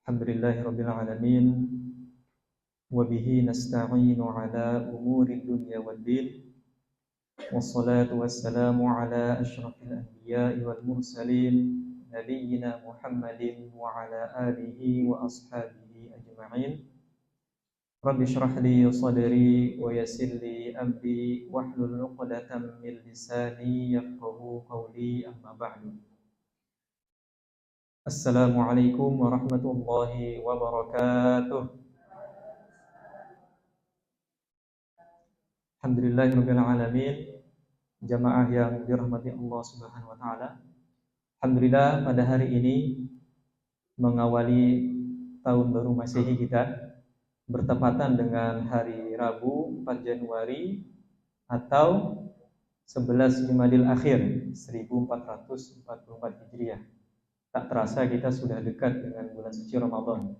Alhamdulillahirabbil alamin wa bihi nasta'inu ala umuri dunya waddin wassalatu wassalamu ala asyrafil anbiya'i wal mursalin nabiyyina Muhammadin wa ala alihi wa ashabihi ajma'in. Rabbi shrah li sadri wa yassir li amri wahlul 'uqdatam min lisani yafqahu qawli, amma ba'du. Assalamualaikum warahmatullahi wabarakatuh. Alhamdulillahirabbil alamin. Jamaah yang dirahmati Allah Subhanahu wa taala. Alhamdulillah pada hari ini mengawali tahun baru Masehi kita bertepatan dengan hari Rabu 4 Januari atau 11 Jumadil Akhir 1444 Hijriah. Tak terasa kita sudah dekat dengan bulan suci Ramadan.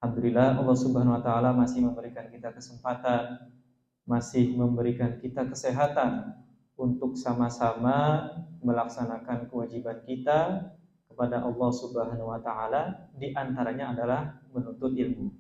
Alhamdulillah Allah Subhanahu wa taala masih memberikan kita kesempatan, masih memberikan kita kesehatan untuk sama-sama melaksanakan kewajiban kita kepada Allah Subhanahu wa taala, di antaranya adalah menuntut ilmu.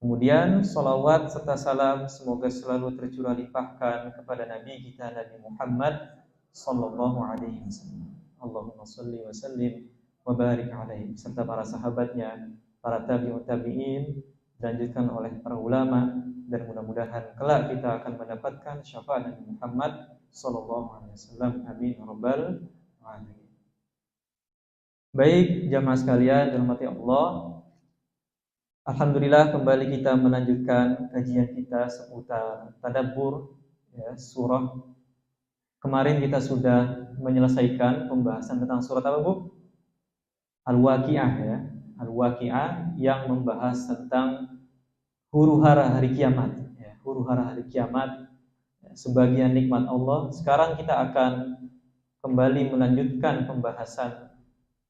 Kemudian salawat serta salam semoga selalu tercurah limpahkan kepada Nabi kita Nabi Muhammad sallallahu alaihi wasallam. Allahumma shalli wa sallim wa barik alaihi, serta para sahabatnya, para tabi'ut tabi'in, dilanjutkan oleh para ulama, dan mudah-mudahan kelak kita akan mendapatkan syafaat Nabi Muhammad sallallahu alaihi wasallam. Amin ya rabbal alamin. Baik jamaah sekalian dirahmati Allah, alhamdulillah kembali kita melanjutkan kajian kita seputar tadabbur surah. Kemarin kita sudah menyelesaikan pembahasan tentang surat apa, Bu? Al-Waqi'ah Al-Waqi'ah yang membahas tentang huru-hara hari kiamat, huru-hara hari kiamat, sebagian nikmat Allah. Sekarang kita akan kembali melanjutkan pembahasan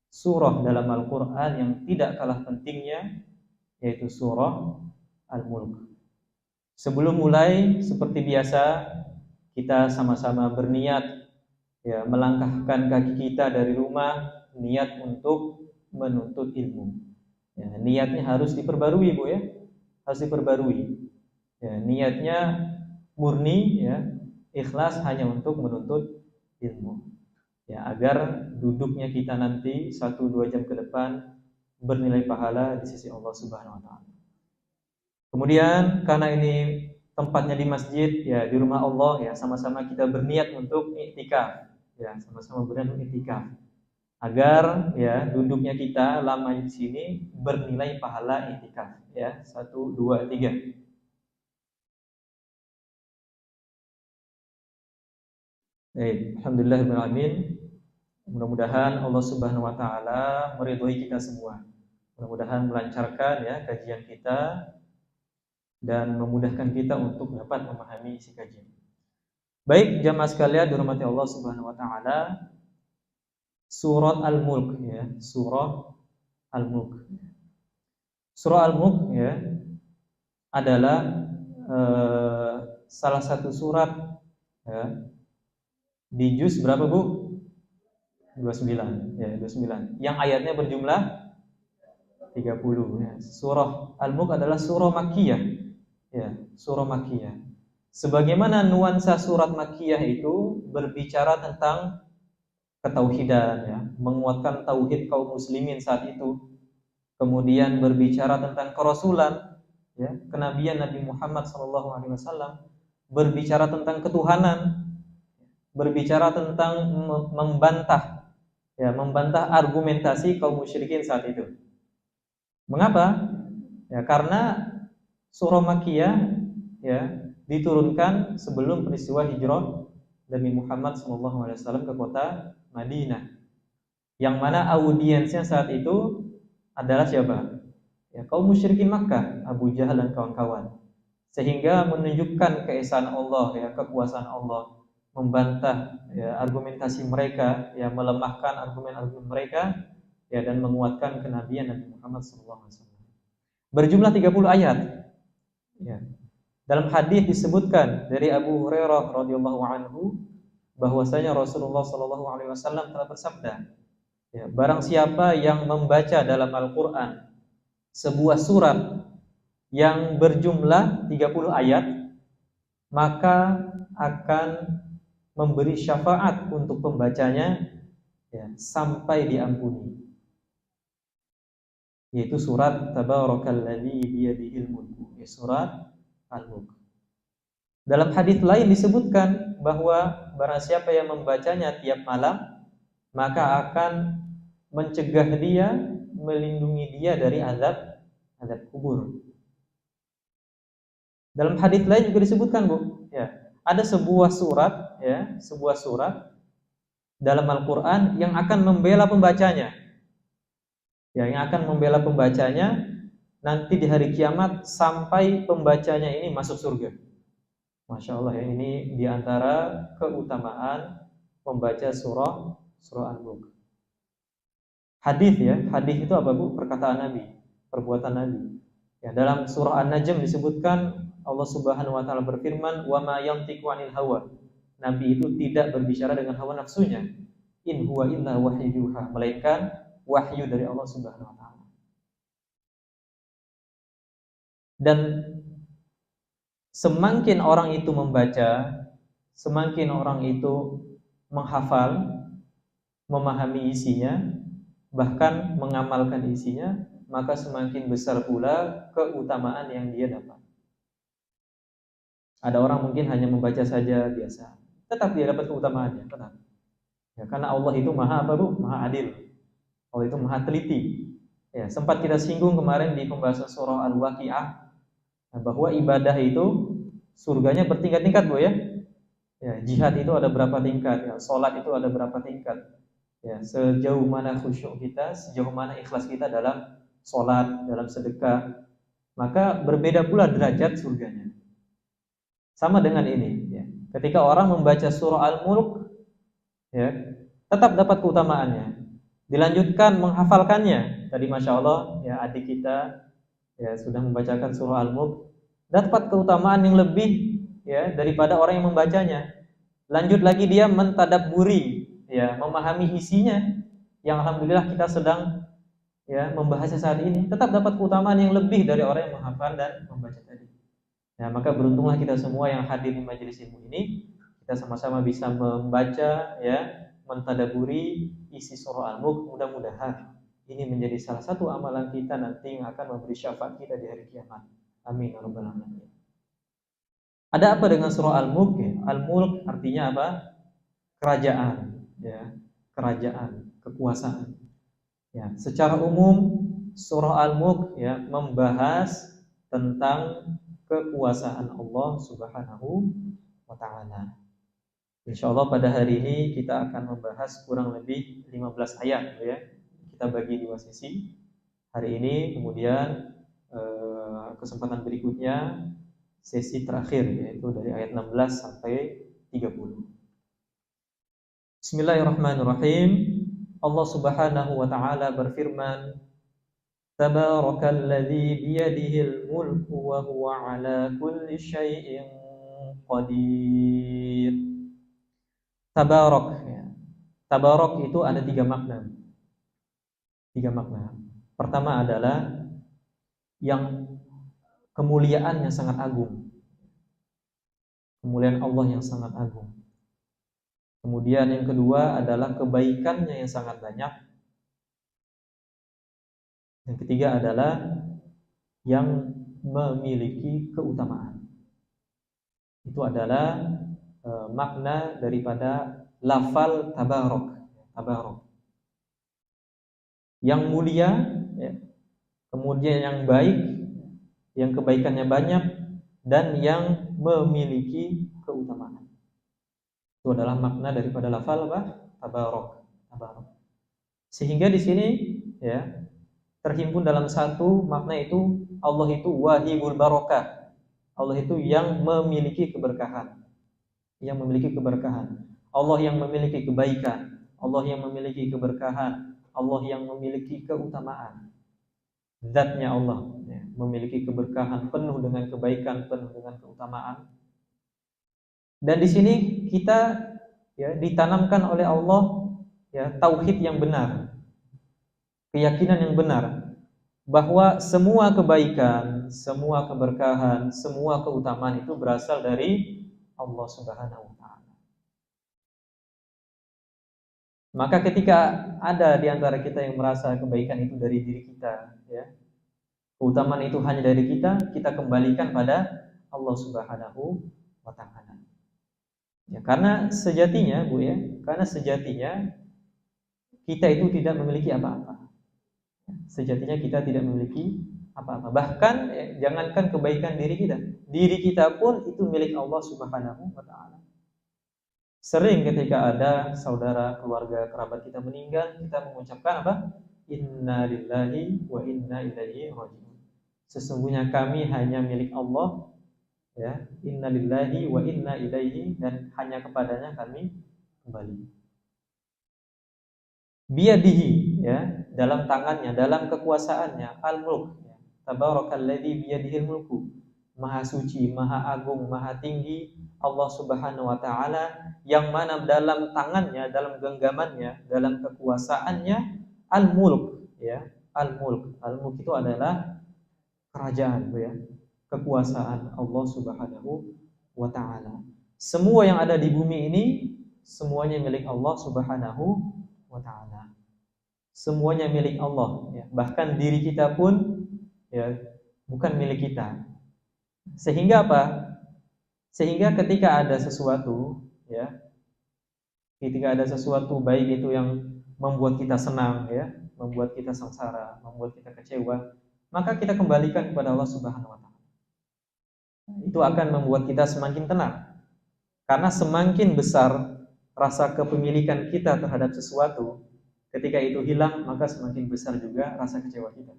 surah dalam Al-Qur'an yang tidak kalah pentingnya, yaitu surah Al-Mulk. Sebelum mulai, seperti biasa, kita sama-sama berniat melangkahkan kaki kita dari rumah, niat untuk menuntut ilmu. Niatnya harus diperbarui, Bu, harus diperbarui. Niatnya murni, ikhlas hanya untuk menuntut ilmu. Agar duduknya kita nanti 1-2 jam ke depan bernilai pahala di sisi Allah Subhanahu wa taala. Kemudian karena ini tempatnya di masjid, di rumah Allah, sama-sama kita berniat untuk iktikaf. Sama-sama berniat untuk iktikaf. Agar duduknya kita lama di sini bernilai pahala iktikaf. 1, 2, 3. Alhamdulillahirabbil alamin. Mudah-mudahan Allah Subhanahu wa taala meridhoi kita semua. Mudah-mudahan melancarkan kajian kita dan memudahkan kita untuk dapat memahami isi kajian. Baik jamaah sekalian dirahmati Allah Subhanahu wa taala, surat Al-Mulk, surah Al-Mulk. Surah Al-Mulk adalah salah satu surat di juz berapa, Bu? 29, 29. Yang ayatnya berjumlah 30. Surah Al-Mulk adalah surah Makkiyah. Surah Makkiyah. Sebagaimana nuansa surat Makkiyah itu berbicara tentang ketauhidan, menguatkan tauhid kaum muslimin saat itu. Kemudian berbicara tentang kerasulan, kenabian Nabi Muhammad SAW, berbicara tentang ketuhanan, berbicara tentang membantah argumentasi kaum musyrikin saat itu. Mengapa? Karena surah Makkiyah diturunkan sebelum peristiwa hijrah Nabi Muhammad SAW ke kota Madinah, yang mana audiensnya saat itu adalah siapa? Kaum musyrikin Makkah, Abu Jahal dan kawan-kawan. Sehingga menunjukkan keesaan Allah, kekuasaan Allah, membantah argumentasi mereka, melemahkan argumen-argumen mereka, dan menguatkan kenabian Nabi Muhammad SAW. Berjumlah 30 ayat. Dalam hadis disebutkan dari Abu Hurairah radhiyallahu anhu bahwasanya Rasulullah SAW telah bersabda, barang siapa yang membaca dalam Al-Quran sebuah surat yang berjumlah 30 ayat, maka akan memberi syafaat untuk pembacanya ya, sampai diampuni. Yaitu surat Tabarakalladzi biyadihil mulku, ya, surat Al-Mulk. Dalam hadis lain disebutkan bahwa barang siapa yang membacanya tiap malam, maka akan mencegah dia, melindungi dia dari azab kubur. Dalam hadis lain juga disebutkan, Bu, ya, ada sebuah surat, ya, sebuah surat dalam Al-Qur'an yang akan membela pembacanya. Ya, yang akan membela pembacanya nanti di hari kiamat sampai pembacanya ini masuk surga. Masya Allah, ya, ini diantara keutamaan membaca surah Al-Mulk. Hadis, ya, hadis itu apa, Bu? Perkataan Nabi, perbuatan Nabi. Ya, dalam surah An-Najm disebutkan Allah Subhanahu wa taala berfirman, "Wa ma yantiqu 'anil hawa." Nabi itu tidak berbicara dengan hawa nafsunya. In huwa illa wahyu yuha, melainkan wahyu dari Allah Subhanahu wa taala. Dan semakin orang itu membaca, semakin orang itu menghafal, memahami isinya, bahkan mengamalkan isinya, maka semakin besar pula keutamaan yang dia dapat. Ada orang mungkin hanya membaca saja biasa, tetap dia dapat keutamaannya, tetap. Ya, karena Allah itu maha apa, Bu? Maha adil. Allah itu maha teliti. Ya, sempat kita singgung kemarin di pembahasan surah Al-Waqi'ah, bahwa ibadah itu surganya bertingkat-tingkat, Bu, ya. Ya, jihad itu ada berapa tingkat, ya, salat itu ada berapa tingkat. Ya, sejauh mana khusyuk kita, sejauh mana ikhlas kita dalam salat, dalam sedekah, maka berbeda pula derajat surganya. Sama dengan ini, ya. Ketika orang membaca surah Al-Mulk, ya, tetap dapat keutamaannya. Dilanjutkan menghafalkannya. Tadi Masya Allah, ya, adik kita ya sudah membacakan surah Al-Mulk, dapat keutamaan yang lebih, ya, daripada orang yang membacanya. Lanjut lagi dia mentadabburi, ya, memahami isinya, yang alhamdulillah kita sedang, ya, membahasnya saat ini, tetap dapat keutamaan yang lebih dari orang yang menghafal dan membaca tadi. Ya, maka beruntunglah kita semua yang hadir di majelis ilmu ini, kita sama-sama bisa membaca, ya, mentadabburi isi surah Al-Mulk. Mudah-mudahan ini menjadi salah satu amalan kita nanti yang akan memberi syafaat kita di hari kiamat. Amin ya rabbal alamin. Ada apa dengan surah Al-Mulk? Ya? Al-Mulk artinya apa? Kerajaan, ya, kerajaan, kekuasaan. Ya, secara umum surah Al-Mulk, ya, membahas tentang kekuasaan Allah Subhanahu wa taala. Insyaallah pada hari ini kita akan membahas kurang lebih 15 ayat, ya. Kita bagi dua sesi. Hari ini, kemudian kesempatan berikutnya sesi terakhir, yaitu dari ayat 16 sampai 30. Bismillahirrahmanirrahim. Allah Subhanahu wa taala berfirman, Tabarakalladzi biyadihil mulku wa huwa ala kulli syai'in qadir. Tabarak, ya. Tabarak itu ada tiga makna. Pertama adalah yang kemuliaan yang sangat agung. Kemuliaan Allah yang sangat agung. Kemudian yang kedua adalah kebaikannya yang sangat banyak. Yang ketiga adalah yang memiliki keutamaan. Itu adalah makna daripada lafal tabarok. Yang mulia, ya, kemudian yang baik, yang kebaikannya banyak, dan yang memiliki keutamaan. Itu adalah makna daripada lafal apa? Tabarok. Sehingga di sini, ya, terhimpun dalam satu makna itu, Allah itu wahibul barokah. Allah itu yang memiliki keberkahan. Allah yang memiliki kebaikan. Allah yang memiliki keberkahan. Allah yang memiliki keutamaan. Zatnya Allah, ya, memiliki keberkahan, penuh dengan kebaikan, penuh dengan keutamaan. Dan di sini kita, ya, ditanamkan oleh Allah, ya, tauhid yang benar, keyakinan yang benar bahwa semua kebaikan, semua keberkahan, semua keutamaan itu berasal dari Allah Subhanahu wa taala. Maka ketika ada di antara kita yang merasa kebaikan itu dari diri kita, ya, keutamaan itu hanya dari kita kembalikan pada Allah Subhanahu wa taala. Ya, karena sejatinya, Bu ya, karena sejatinya kita itu tidak memiliki apa-apa. Sejatinya kita tidak memiliki apa-apa. Bahkan jangankan kebaikan diri kita pun itu milik Allah Subhanahu wa taala. Sering ketika ada saudara, keluarga, kerabat kita meninggal, kita mengucapkan apa? Inna lillahi wa inna ilaihi raji'un. Sesungguhnya kami hanya milik Allah, ya. Inna lillahi wa inna ilaihi, dan hanya kepadanya kami kembali. Biyadihi, ya, dalam tangannya, dalam kekuasaannya, al-mulk, ya. Tabarakalladzi biyadihil mulku. Maha suci, maha agung, maha tinggi Allah Subhanahu wa taala, yang mana dalam tangannya, dalam genggamannya, dalam kekuasaannya al-mulk, ya. Al-mulk. Al-mulk itu adalah kerajaan, ya. Kekuasaan Allah Subhanahu wa taala. Semua yang ada di bumi ini semuanya milik Allah Subhanahu wa taala. Semuanya milik Allah, ya. Bahkan diri kita pun, ya, bukan milik kita. Sehingga apa? Sehingga ketika ada sesuatu, ya, ketika ada sesuatu baik itu yang membuat kita senang, ya, membuat kita sengsara, membuat kita kecewa, maka kita kembalikan kepada Allah Subhanahu wa taala. Itu akan membuat kita semakin tenang. Karena semakin besar rasa kepemilikan kita terhadap sesuatu, ketika itu hilang, maka semakin besar juga rasa kecewa kita.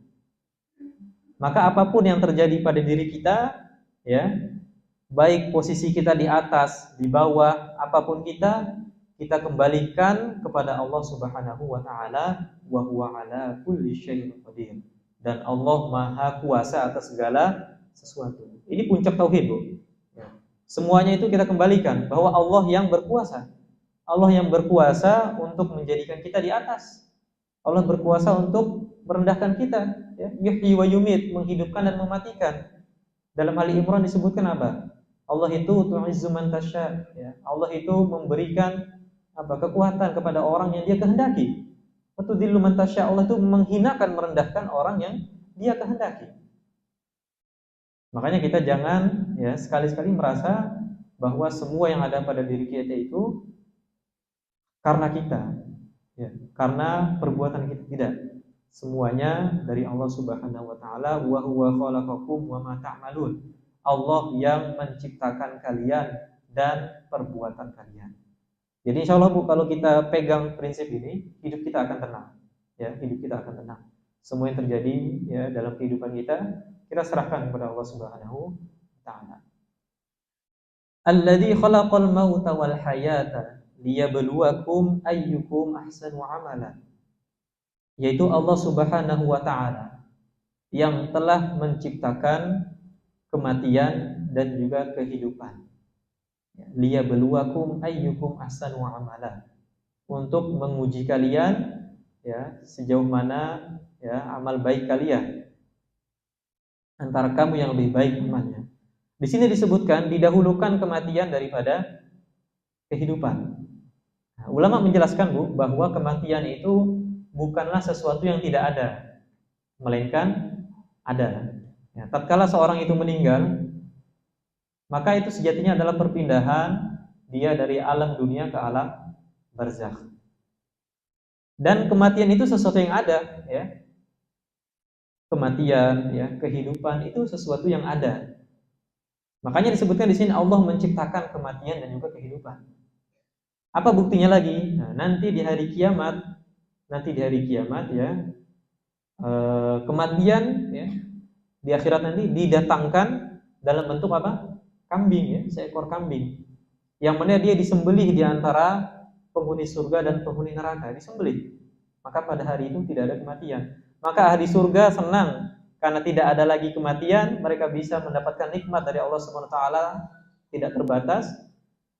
Maka apapun yang terjadi pada diri kita, ya, baik posisi kita di atas, di bawah, apapun kita kembalikan kepada Allah Subhanahu wa taala, wa huwa ala kulli syai'in qadir. Dan Allah Maha Kuasa atas segala sesuatu. Ini puncak tauhid, Bu. Semuanya itu kita kembalikan bahwa Allah yang berkuasa. Allah yang berkuasa untuk menjadikan kita di atas. Allah berkuasa untuk merendahkan kita, ya. Yuhyi wa yumit, menghidupkan dan mematikan. Dalam Ali Imran disebutkan apa? Allah itu tu'izzu man tasya, ya. Allah itu memberikan apa? Kekuatan kepada orang yang Dia kehendaki. Wa tudhillu man tasya, Allah itu menghinakan, merendahkan orang yang Dia kehendaki. Makanya kita jangan, ya, sekali-sekali merasa bahwa semua yang ada pada diri kita itu karena kita, ya, karena perbuatan kita. Tidak. Semuanya dari Allah Subhanahu wa taala. Wa huwa khalaqakum wa ma ta'malun. Allah yang menciptakan kalian dan perbuatan kalian. Jadi insyaallah, Bu, kalau kita pegang prinsip ini, hidup kita akan tenang. Ya, hidup kita akan tenang. Semua yang terjadi, ya, dalam kehidupan kita serahkan kepada Allah Subhanahu wa taala. Alladzi khalaqal mauta wal hayata liyabluwakum ayyukum ahsanu amala. Yaitu Allah Subhanahu wa taala yang telah menciptakan kematian dan juga kehidupan. Liyabluwakum ayyukum ahsanu amala. Untuk menguji kalian, ya, sejauh mana, ya, amal baik kalian. Antara kamu yang lebih baik amalnya. Di sini disebutkan didahulukan kematian daripada kehidupan. Nah, ulama menjelaskan, Bu, bahwa kematian itu bukanlah sesuatu yang tidak ada, melainkan ada. Ya, tatkala seorang itu meninggal, maka itu sejatinya adalah perpindahan dia dari alam dunia ke alam barzakh. Dan kematian itu sesuatu yang ada, ya. Kematian, ya, kehidupan itu sesuatu yang ada. Makanya disebutkan di sini Allah menciptakan kematian dan juga kehidupan. Apa buktinya lagi? Nah, nanti di hari kiamat, ya, kematian, ya, di akhirat nanti didatangkan dalam bentuk apa? Kambing, ya, seekor kambing. Yang mana dia disembelih di antara penghuni surga dan penghuni neraka, disembelih. Maka pada hari itu tidak ada kematian. Maka ahli surga senang karena tidak ada lagi kematian, mereka bisa mendapatkan nikmat dari Allah Subhanahu wa taala tidak terbatas.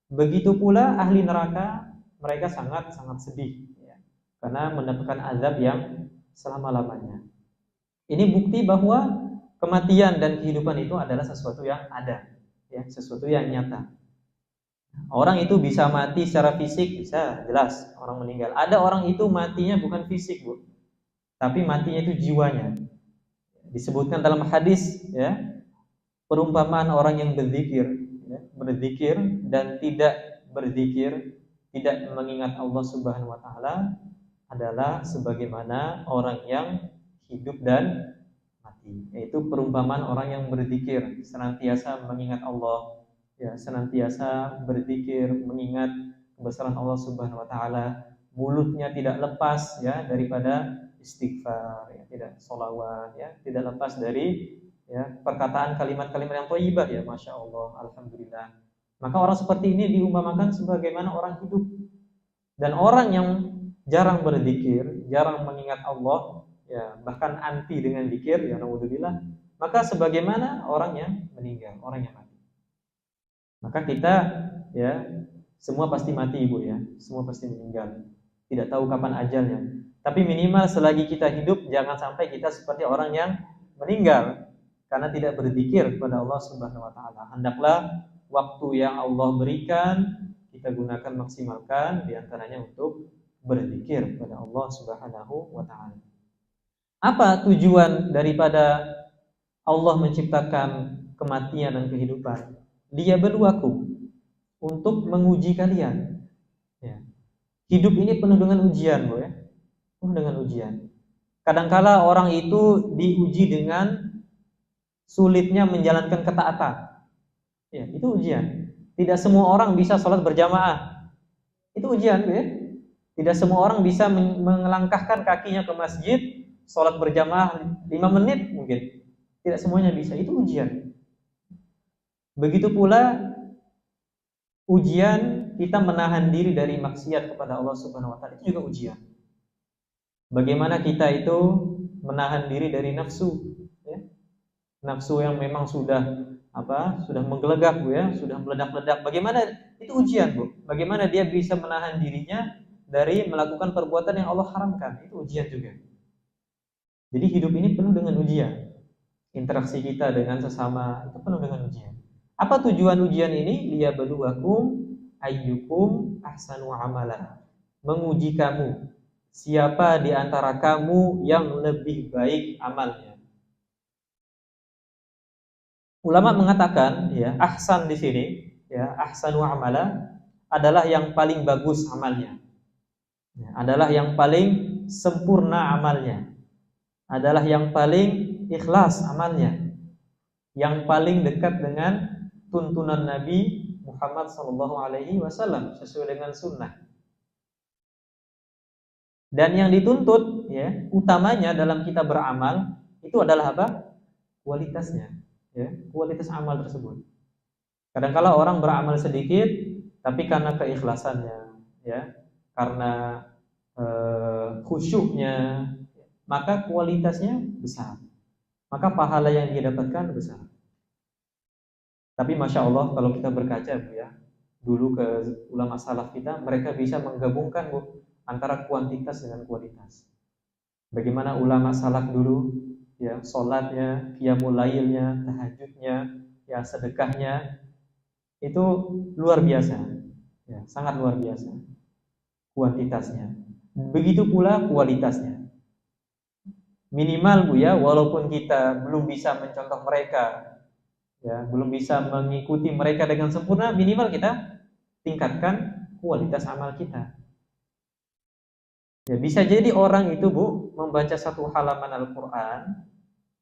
Begitu pula ahli neraka, mereka sangat sedih, ya, karena mendapatkan azab yang selama-lamanya. Ini bukti bahwa kematian dan kehidupan itu adalah sesuatu yang ada, ya, sesuatu yang nyata. Orang itu bisa mati secara fisik, bisa, jelas orang meninggal. Ada orang itu matinya bukan fisik, Bu, tapi matinya itu jiwanya. Disebutkan dalam hadis, ya, perumpamaan orang yang berzikir, ya, berzikir dan tidak berzikir, tidak mengingat Allah Subhanahu wa taala adalah sebagaimana orang yang hidup dan mati. Yaitu perumpamaan orang yang berzikir, senantiasa mengingat Allah, ya, senantiasa berzikir, mengingat kebesaran Allah Subhanahu wa taala, mulutnya tidak lepas, ya, daripada istighfar, ya, tidak sholawat, ya, tidak lepas dari, ya, perkataan kalimat-kalimat yang thayyibah, ya, masya Allah, alhamdulillah. Maka orang seperti ini diumpamakan sebagaimana orang hidup. Dan orang yang jarang berzikir, jarang mengingat Allah, ya, bahkan anti dengan zikir, ya, naudzubillah, maka sebagaimana orang yang meninggal, orang yang mati. Maka kita, ya, semua pasti mati, Ibu, ya, semua pasti meninggal. Tidak tahu kapan ajalnya. Tapi minimal selagi kita hidup jangan sampai kita seperti orang yang meninggal karena tidak berzikir kepada Allah Subhanahu wa taala. Hendaklah waktu yang Allah berikan kita gunakan, maksimalkan, diantaranya untuk berzikir kepada Allah Subhanahu wa taala. Apa tujuan daripada Allah menciptakan kematian dan kehidupan? Liyabluwakum, untuk menguji kalian. Ya. Hidup ini penuh dengan ujian, Bu, ya. Penuh dengan ujian. Kadangkala orang itu diuji dengan sulitnya menjalankan ketaatan. Ya, itu ujian. Tidak semua orang bisa sholat berjamaah. Itu ujian, ya. Tidak semua orang bisa mengelangkahkan kakinya ke masjid, sholat berjamaah 5 menit mungkin. Tidak semuanya bisa. Itu ujian. Begitu pula ujian kita menahan diri dari maksiat kepada Allah Subhanahu wa taala, itu juga ujian. Bagaimana kita itu menahan diri dari nafsu, ya. Nafsu yang memang sudah menggelegak, Bu, ya, sudah meledak-ledak. Bagaimana itu ujian, Bu? Bagaimana dia bisa menahan dirinya dari melakukan perbuatan yang Allah haramkan? Itu ujian juga. Jadi hidup ini penuh dengan ujian. Interaksi kita dengan sesama itu penuh dengan ujian. Apa tujuan ujian ini? Liyabluwakum ayyukum ahsanu amala. Menguji kamu, siapa di antara kamu yang lebih baik amalnya. Ulama mengatakan, ya, ahsan di sini, ya, ahsanu amala adalah yang paling bagus amalnya, ya, adalah yang paling sempurna amalnya, adalah yang paling ikhlas amalnya, yang paling dekat dengan tuntunan Nabi Muhammad SAW sesuai dengan sunnah. Dan yang dituntut, ya, utamanya dalam kita beramal itu adalah apa? Kualitasnya. Ya, kualitas amal tersebut. Kadang-kala orang beramal sedikit, tapi karena keikhlasannya, ya, karena khusyuknya, maka kualitasnya besar, maka pahala yang dia dapatkan besar. Tapi masya Allah kalau kita berkaca, Bu, ya, dulu ke ulama salaf kita, mereka bisa menggabungkan, Bu, antara kuantitas dengan kualitas. Bagaimana ulama salaf dulu, ya, sholatnya, qiyamul lailnya, tahajudnya, ya, sedekahnya itu luar biasa, ya, sangat luar biasa kuantitasnya. Begitu pula kualitasnya. Minimal, Bu, ya, walaupun kita belum bisa mencontoh mereka, ya, belum bisa mengikuti mereka dengan sempurna, minimal kita tingkatkan kualitas amal kita. Ya, bisa jadi orang itu, Bu, membaca satu halaman Al-Quran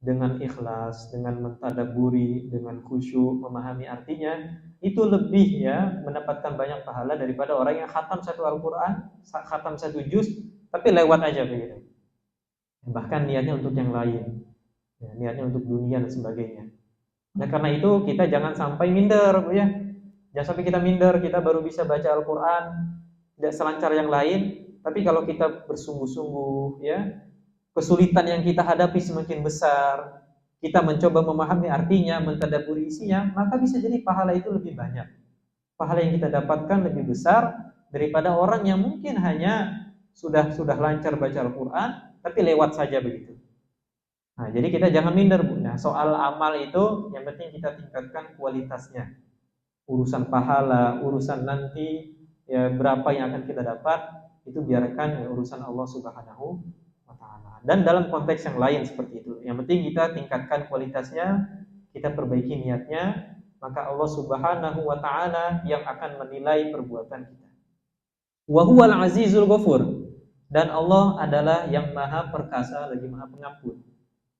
dengan ikhlas, dengan mentadabburi, dengan khusyuk, memahami artinya, itu lebih, ya, mendapatkan banyak pahala daripada orang yang khatam satu Al-Quran, khatam satu juz, tapi lewat aja begitu. Bahkan niatnya untuk yang lain, ya, niatnya untuk dunia dan sebagainya. Nah, karena itu kita jangan sampai minder, Bu, ya. Jangan sampai kita minder, kita baru bisa baca Al-Quran, tidak selancar yang lain. Tapi kalau kita bersungguh-sungguh, ya, kesulitan yang kita hadapi semakin besar, kita mencoba memahami artinya, mentadabburi isinya, maka bisa jadi pahala itu lebih banyak. Pahala yang kita dapatkan lebih besar daripada orang yang mungkin hanya sudah lancar baca Al-Quran, tapi lewat saja begitu. Nah, jadi kita jangan minder, Bu. Nah, soal amal itu yang penting kita tingkatkan kualitasnya. Urusan pahala, urusan nanti ya berapa yang akan kita dapat, itu biarkan ya, urusan Allah Subhanahu wa taala. Dan dalam konteks yang lain seperti itu. Yang penting kita tingkatkan kualitasnya, kita perbaiki niatnya, maka Allah Subhanahu wa taala yang akan menilai perbuatan kita. Wa huwal azizul ghafur. Dan Allah adalah yang maha perkasa lagi maha pengampun.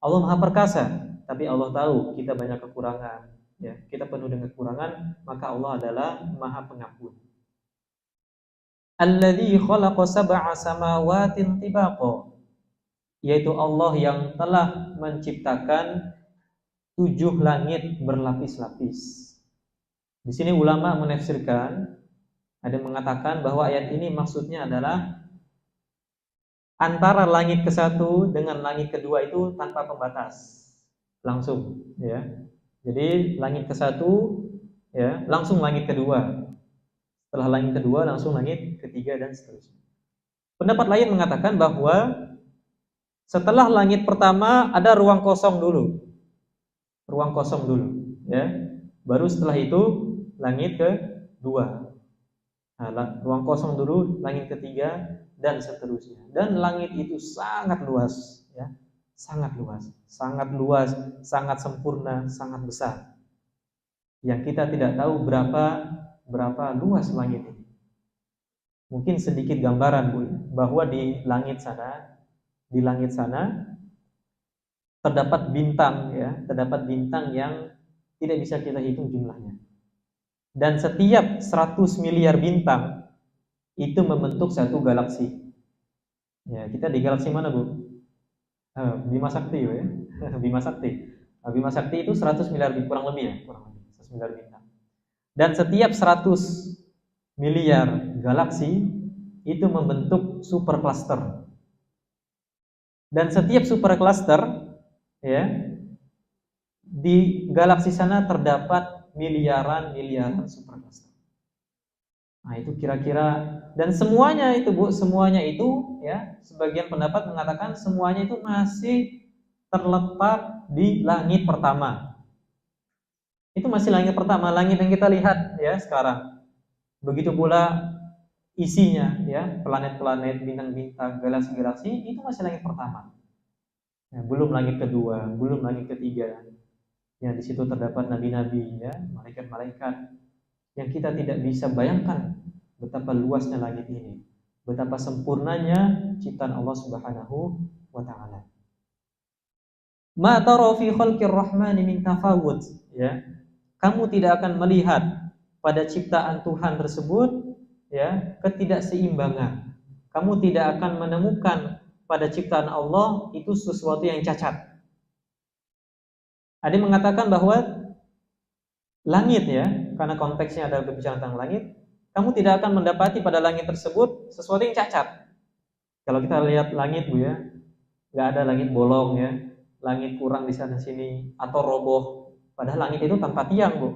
Allah maha perkasa, tapi Allah tahu kita banyak kekurangan, ya, kita penuh dengan kekurangan, maka Allah adalah maha pengampun. Alladzi khalaqa sab'a samawatin tibaqa, yaitu Allah yang telah menciptakan 7 langit berlapis-lapis. Di sini ulama menafsirkan, ada yang mengatakan bahwa ayat ini maksudnya adalah antara langit ke-1 dengan langit kedua itu tanpa pembatas, langsung, ya. Jadi langit ke-1 ya, langsung langit kedua. Setelah langit kedua langsung langit ketiga dan seterusnya. Pendapat lain mengatakan bahwa setelah langit pertama ada ruang kosong dulu. Ruang kosong dulu, ya. Baru setelah itu langit kedua. Nah, ruang kosong dulu, langit ketiga dan seterusnya. Dan langit itu sangat luas, ya. Sangat luas, sangat sempurna, sangat besar. Yang kita tidak tahu berapa luas langit ini. Mungkin sedikit gambaran, Bu, bahwa di langit sana terdapat bintang, ya, terdapat bintang yang tidak bisa kita hitung jumlahnya. Dan setiap 100 miliar bintang itu membentuk satu galaksi. Ya, kita di galaksi mana, Bu? Bima Sakti, ya. Bima Sakti. Bima Sakti itu 100 miliar bintang, kurang lebih, ya, 100 miliar bintang. Dan setiap 100 miliar galaksi itu membentuk super cluster. Dan setiap super cluster, ya, di galaksi sana terdapat miliaran super cluster. Nah, itu kira-kira, dan semuanya itu, Bu, semuanya itu, ya, sebagian pendapat mengatakan semuanya itu masih terletak di langit pertama. Itu masih langit pertama, langit yang kita lihat, ya, sekarang. Begitu pula isinya, ya, planet-planet, bintang-bintang, galaksi-galaksi, itu masih langit pertama. Ya, belum langit kedua, belum langit ketiga. Yang di situ terdapat nabi-nabi, ya, malaikat-malaikat yang kita tidak bisa bayangkan betapa luasnya langit ini, betapa sempurnanya ciptaan Allah Subhanahu wa taala. Ma tara fi khalqir rahmani min tafawut, ya. Kamu tidak akan melihat pada ciptaan Tuhan tersebut, ya, ketidakseimbangan. Kamu tidak akan menemukan pada ciptaan Allah itu sesuatu yang cacat. Ada yang mengatakan bahwa langit, ya, karena konteksnya ada berbicara tentang langit, kamu tidak akan mendapati pada langit tersebut sesuatu yang cacat. Kalau kita lihat langit, Bu, ya, nggak ada langit bolong, ya, langit kurang di sana sini atau roboh. Padahal langit itu tanpa tiang, Bu.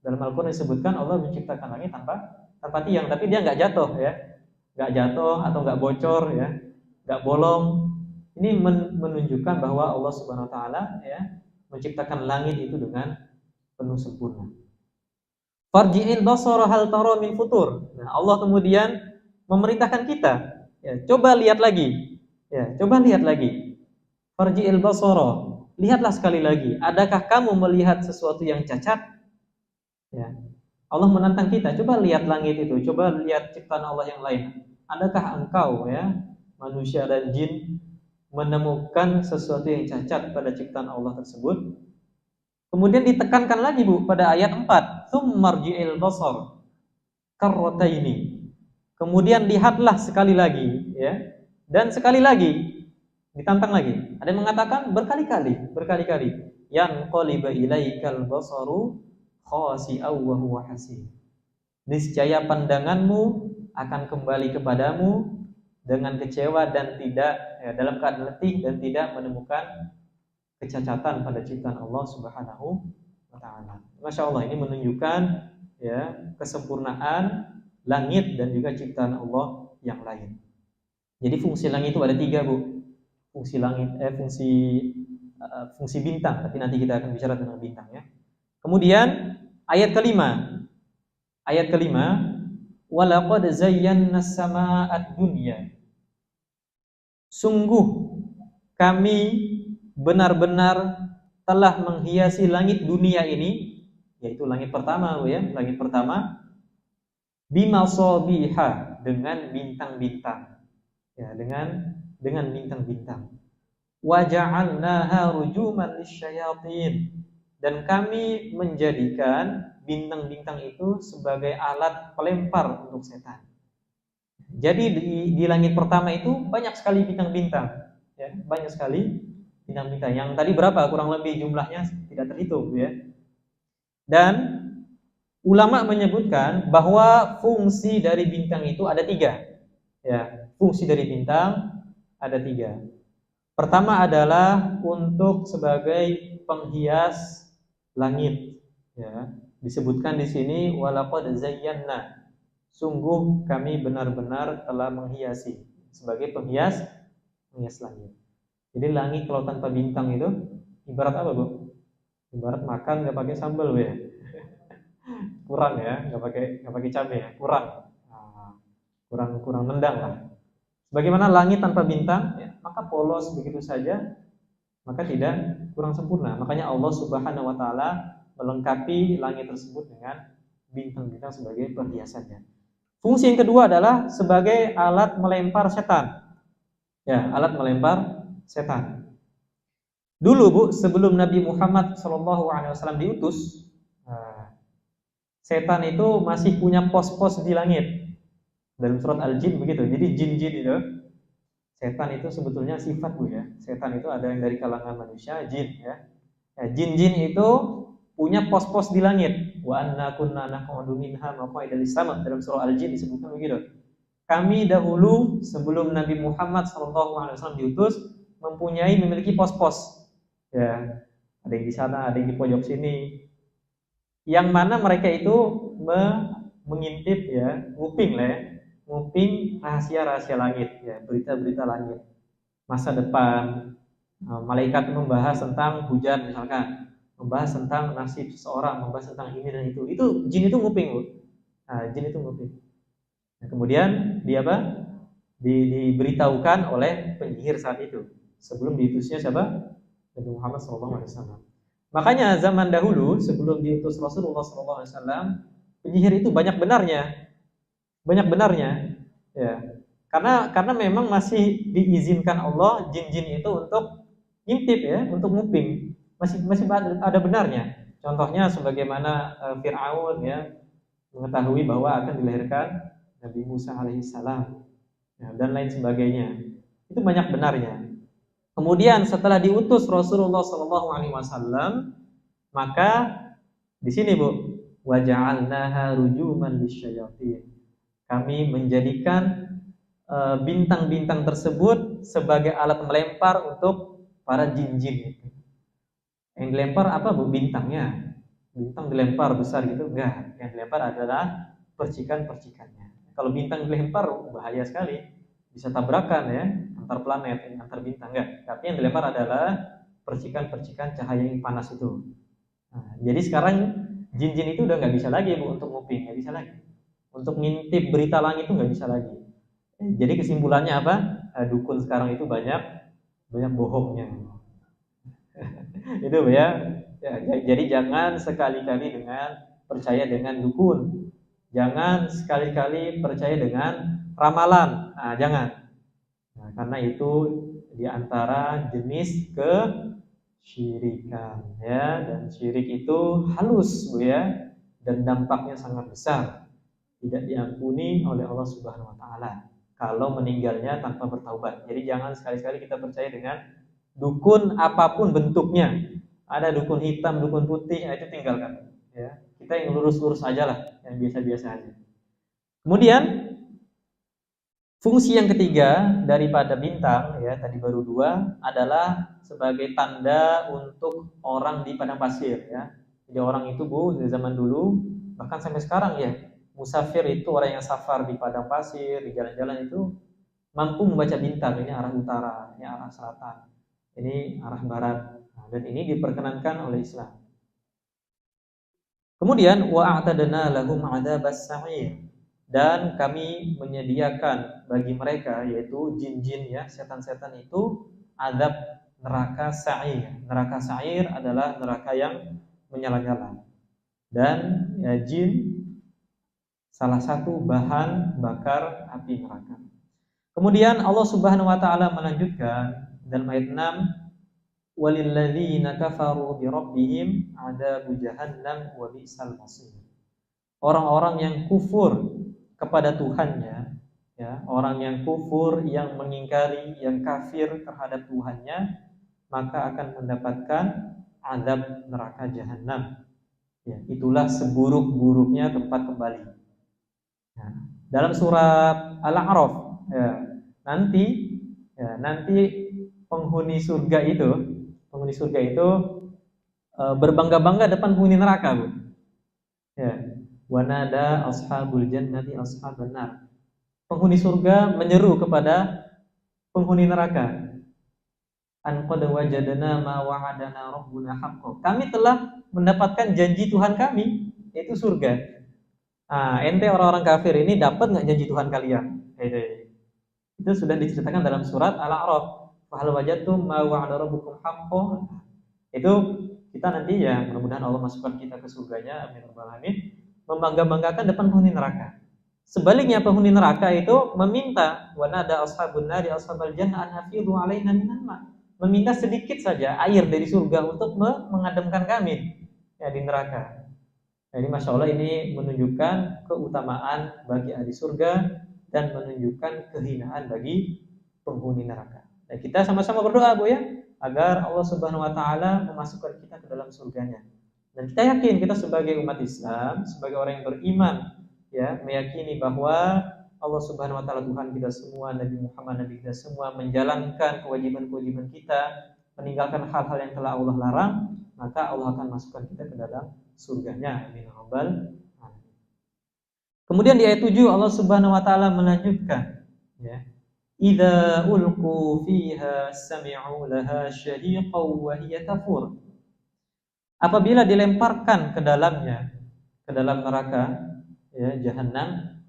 Dalam Al-Quran disebutkan Allah menciptakan langit tanpa tiang, tapi dia nggak jatuh, ya, nggak jatuh atau nggak bocor, ya, nggak bolong. Ini menunjukkan bahwa Allah Subhanahu Wa Taala, ya, menciptakan langit itu dengan penuh sempurna. Farji'il basara hal tara min futur. Nah, Allah kemudian memerintahkan kita, ya, coba lihat lagi. Ya, coba lihat lagi. Farji'il basara. Lihatlah sekali lagi, adakah kamu melihat sesuatu yang cacat? Ya. Allah menantang kita, coba lihat langit itu, coba lihat ciptaan Allah yang lain. Adakah engkau, ya, manusia dan jin, menemukan sesuatu yang cacat pada ciptaan Allah tersebut? Kemudian ditekankan lagi, Bu, pada ayat 4, tsummarji'il basar karrataini. Kemudian lihatlah sekali lagi, ya. Dan sekali lagi ditantang lagi. Ada yang mengatakan berkali-kali. Yanqalibu ilaikal basaru khasi'aw wa huwa hasib. Niscaya pandanganmu akan kembali kepadamu dengan kecewa dan tidak, ya, dalam keadaan letih dan tidak menemukan kecacatan pada ciptaan Allah Subhanahu wa taala. Masya Allah, ini menunjukkan, ya, kesempurnaan langit dan juga ciptaan Allah yang lain. Jadi fungsi langit itu ada 3, Bu. Fungsi fungsi bintang, tapi nanti kita akan bicara tentang bintang ya. Kemudian ayat kelima, walaqad zayyana as-samaa'a dunya. Sungguh kami benar-benar telah menghiasi langit dunia ini, yaitu langit pertama ya, langit pertama, bimasabiha, dengan bintang-bintang. Ya, dengan bintang-bintang. Wa ja'alnaha rujuman lisyayatin, dan kami menjadikan bintang-bintang itu sebagai alat pelempar untuk setan. Jadi di langit pertama itu banyak sekali bintang-bintang, ya, banyak sekali bintang-bintang. Yang tadi berapa? Kurang lebih jumlahnya tidak terhitung, ya. Dan ulama menyebutkan bahwa fungsi dari bintang itu ada 3. Ya, fungsi dari bintang ada 3. Pertama adalah untuk sebagai penghias langit. Ya, disebutkan di sini walaqad zayyana. Sungguh kami benar-benar telah menghiasi, sebagai penghias langit. Jadi langit kalau tanpa bintang itu ibarat apa, Bu? Ibarat makan nggak pakai sambal, ya. Kurang ya, nggak pakai cabai ya, kurang nendang lah. Bagaimana langit tanpa bintang, ya, maka polos begitu saja, maka tidak kurang sempurna. Makanya Allah Subhanahu wa taala melengkapi langit tersebut dengan bintang-bintang sebagai perhiasannya. Fungsi yang kedua adalah sebagai alat melempar setan. Ya, alat melempar setan. Dulu, Bu, sebelum Nabi Muhammad SAW diutus, setan itu masih punya pos-pos di langit. Dalam surat Al-Jin begitu. Jadi jin-jin itu, setan itu sebetulnya sifat, Bu, ya. Setan itu ada yang dari kalangan manusia, jin, ya. Jin-jin itu punya pos-pos di langit. Wa anna kunna naq'udu minha maq'ida lis-sama', dalam surah Al-Jin disebutkan begitu. Kami dahulu sebelum Nabi Muhammad SAW diutus memiliki pos-pos. Ya, ada yang di sana, ada yang di pojok sini. Yang mana mereka itu mengintip, ya, nguping rahasia-rahasia langit, ya, berita-berita langit, masa depan. Malaikat membahas tentang hujan misalkan, membahas tentang nasib seseorang, membahas tentang ini dan itu. Itu jin itu nguping, Bu. Jin itu nguping. Nah, kemudian diberitahukan oleh penyihir saat itu sebelum diutusnya siapa? Nabi Muhammad SAW. Makanya zaman dahulu sebelum diutus Rasulullah SAW, penyihir itu banyak benarnya, ya. Karena memang masih diizinkan Allah jin-jin itu untuk ngintip, ya, untuk nguping. Masih ada benarnya. Contohnya sebagaimana Fir'aun, ya, mengetahui bahwa akan dilahirkan Nabi Musa alaihissalam, ya, dan lain sebagainya. Itu banyak benarnya. Kemudian setelah diutus Rasulullah SAW, maka di sini, Bu, wa ja'alnaha rujuman lisyayatin. Kami menjadikan bintang-bintang tersebut sebagai alat melempar untuk para jin-jin itu. Yang dilempar apa, Bu? Bintangnya. Bintang dilempar besar gitu? Enggak. Yang dilempar adalah percikan-percikannya. Kalau bintang dilempar bahaya sekali, bisa tabrakan, ya, antar planet, antar bintang. Enggak. Tapi yang dilempar adalah percikan-percikan cahaya yang panas itu. Nah, jadi sekarang jin-jin itu udah nggak bisa lagi, Bu, untuk nguping, nggak bisa lagi. Untuk ngintip berita langit itu nggak bisa lagi. Jadi kesimpulannya apa? Dukun sekarang itu banyak bohongnya. Itu, ya. Jadi jangan sekali-kali percaya dengan dukun. Jangan sekali-kali percaya dengan ramalan. Jangan. Karena itu diantara jenis kesyirikan, ya. Dan syirik itu halus, Bu, ya. Dan dampaknya sangat besar. Tidak diampuni oleh Allah Subhanahu wa taala kalau meninggalnya tanpa bertaubat. Jadi jangan sekali-kali kita percaya dengan dukun apapun bentuknya. Ada dukun hitam, dukun putih, itu tinggalkan, ya. Kita yang lurus-lurus aja lah, yang biasa-biasa aja. Kemudian fungsi yang ketiga daripada bintang, ya, tadi baru 2, adalah sebagai tanda untuk orang di padang pasir, ya. Jadi orang itu, Bu, dari zaman dulu bahkan sampai sekarang, ya, musafir itu orang yang safar di padang pasir, di jalan-jalan itu mampu membaca bintang. Ini arah utara, ini arah selatan, ini arah barat. Nah, dan ini diperkenankan oleh Islam. Kemudian wa a'tadna lahum 'adzabas sa'ir, dan kami menyediakan bagi mereka, yaitu jin-jin ya, setan-setan itu, azab neraka sa'ir. Neraka sa'ir adalah neraka yang menyala-nyala. Dan ya, jin salah satu bahan bakar api neraka. Kemudian Allah Subhanahu wa taala melanjutkan dalam ayat 6, walilladzina kafaru bi rabbihim adzabu jahannam wa bi'sal masir. Orang-orang yang kufur kepada Tuhannya, ya, orang yang kufur, yang mengingkari, yang kafir terhadap Tuhannya, maka akan mendapatkan azab neraka jahanam. Ya, itulah seburuk-buruknya tempat kembali. Nah, dalam surat Al-A'raf, ya, nanti penghuni surga itu berbangga-bangga depan penghuni neraka, Bu. Ya. Wanada ashabul jannati ashaban nar. Penghuni surga menyeru kepada penghuni neraka, an qad wajadna ma wa'adana rabbuna haqqan. Kami telah mendapatkan janji Tuhan kami, yaitu surga. Ente orang-orang kafir ini dapat enggak janji Tuhan kalian? Itu sudah diceritakan dalam surat Al-A'raf. Fahal wajadtum ma wa'ada rabbukum haqqan. Itu kita nanti ya, mudah-mudahan Allah masukkan kita ke surganya, amin rabbal alamin, membangga-banggakan depan penghuni neraka. Sebaliknya penghuni neraka itu meminta, wa nada ashabun nari ashabal jannah an hafidhu alaina minan ma, meminta sedikit saja air dari surga untuk mengademkan kami ya di neraka. Jadi Masya Allah, ini menunjukkan keutamaan bagi ahli surga dan menunjukkan kehinaan bagi penghuni neraka. Dan kita sama-sama berdoa, Bu, ya, agar Allah Subhanahu wa taala memasukkan kita ke dalam surganya. Dan kita yakin, kita sebagai umat Islam, sebagai orang yang beriman, ya, meyakini bahwa Allah Subhanahu wa taala Tuhan kita semua, Nabi Muhammad Nabi kita semua, menjalankan kewajiban-kewajiban kita, meninggalkan hal-hal yang telah Allah larang, maka Allah akan masukkan kita ke dalam surganya. Amin rabbal alamin. Kemudian di ayat 7 Allah Subhanahu wa taala melanjutkan, ya, idza ulqu fiha sami'u laha syahiqan wa hiya tafur. Apabila dilemparkan ke dalamnya, ke dalam neraka, ya, jahanam,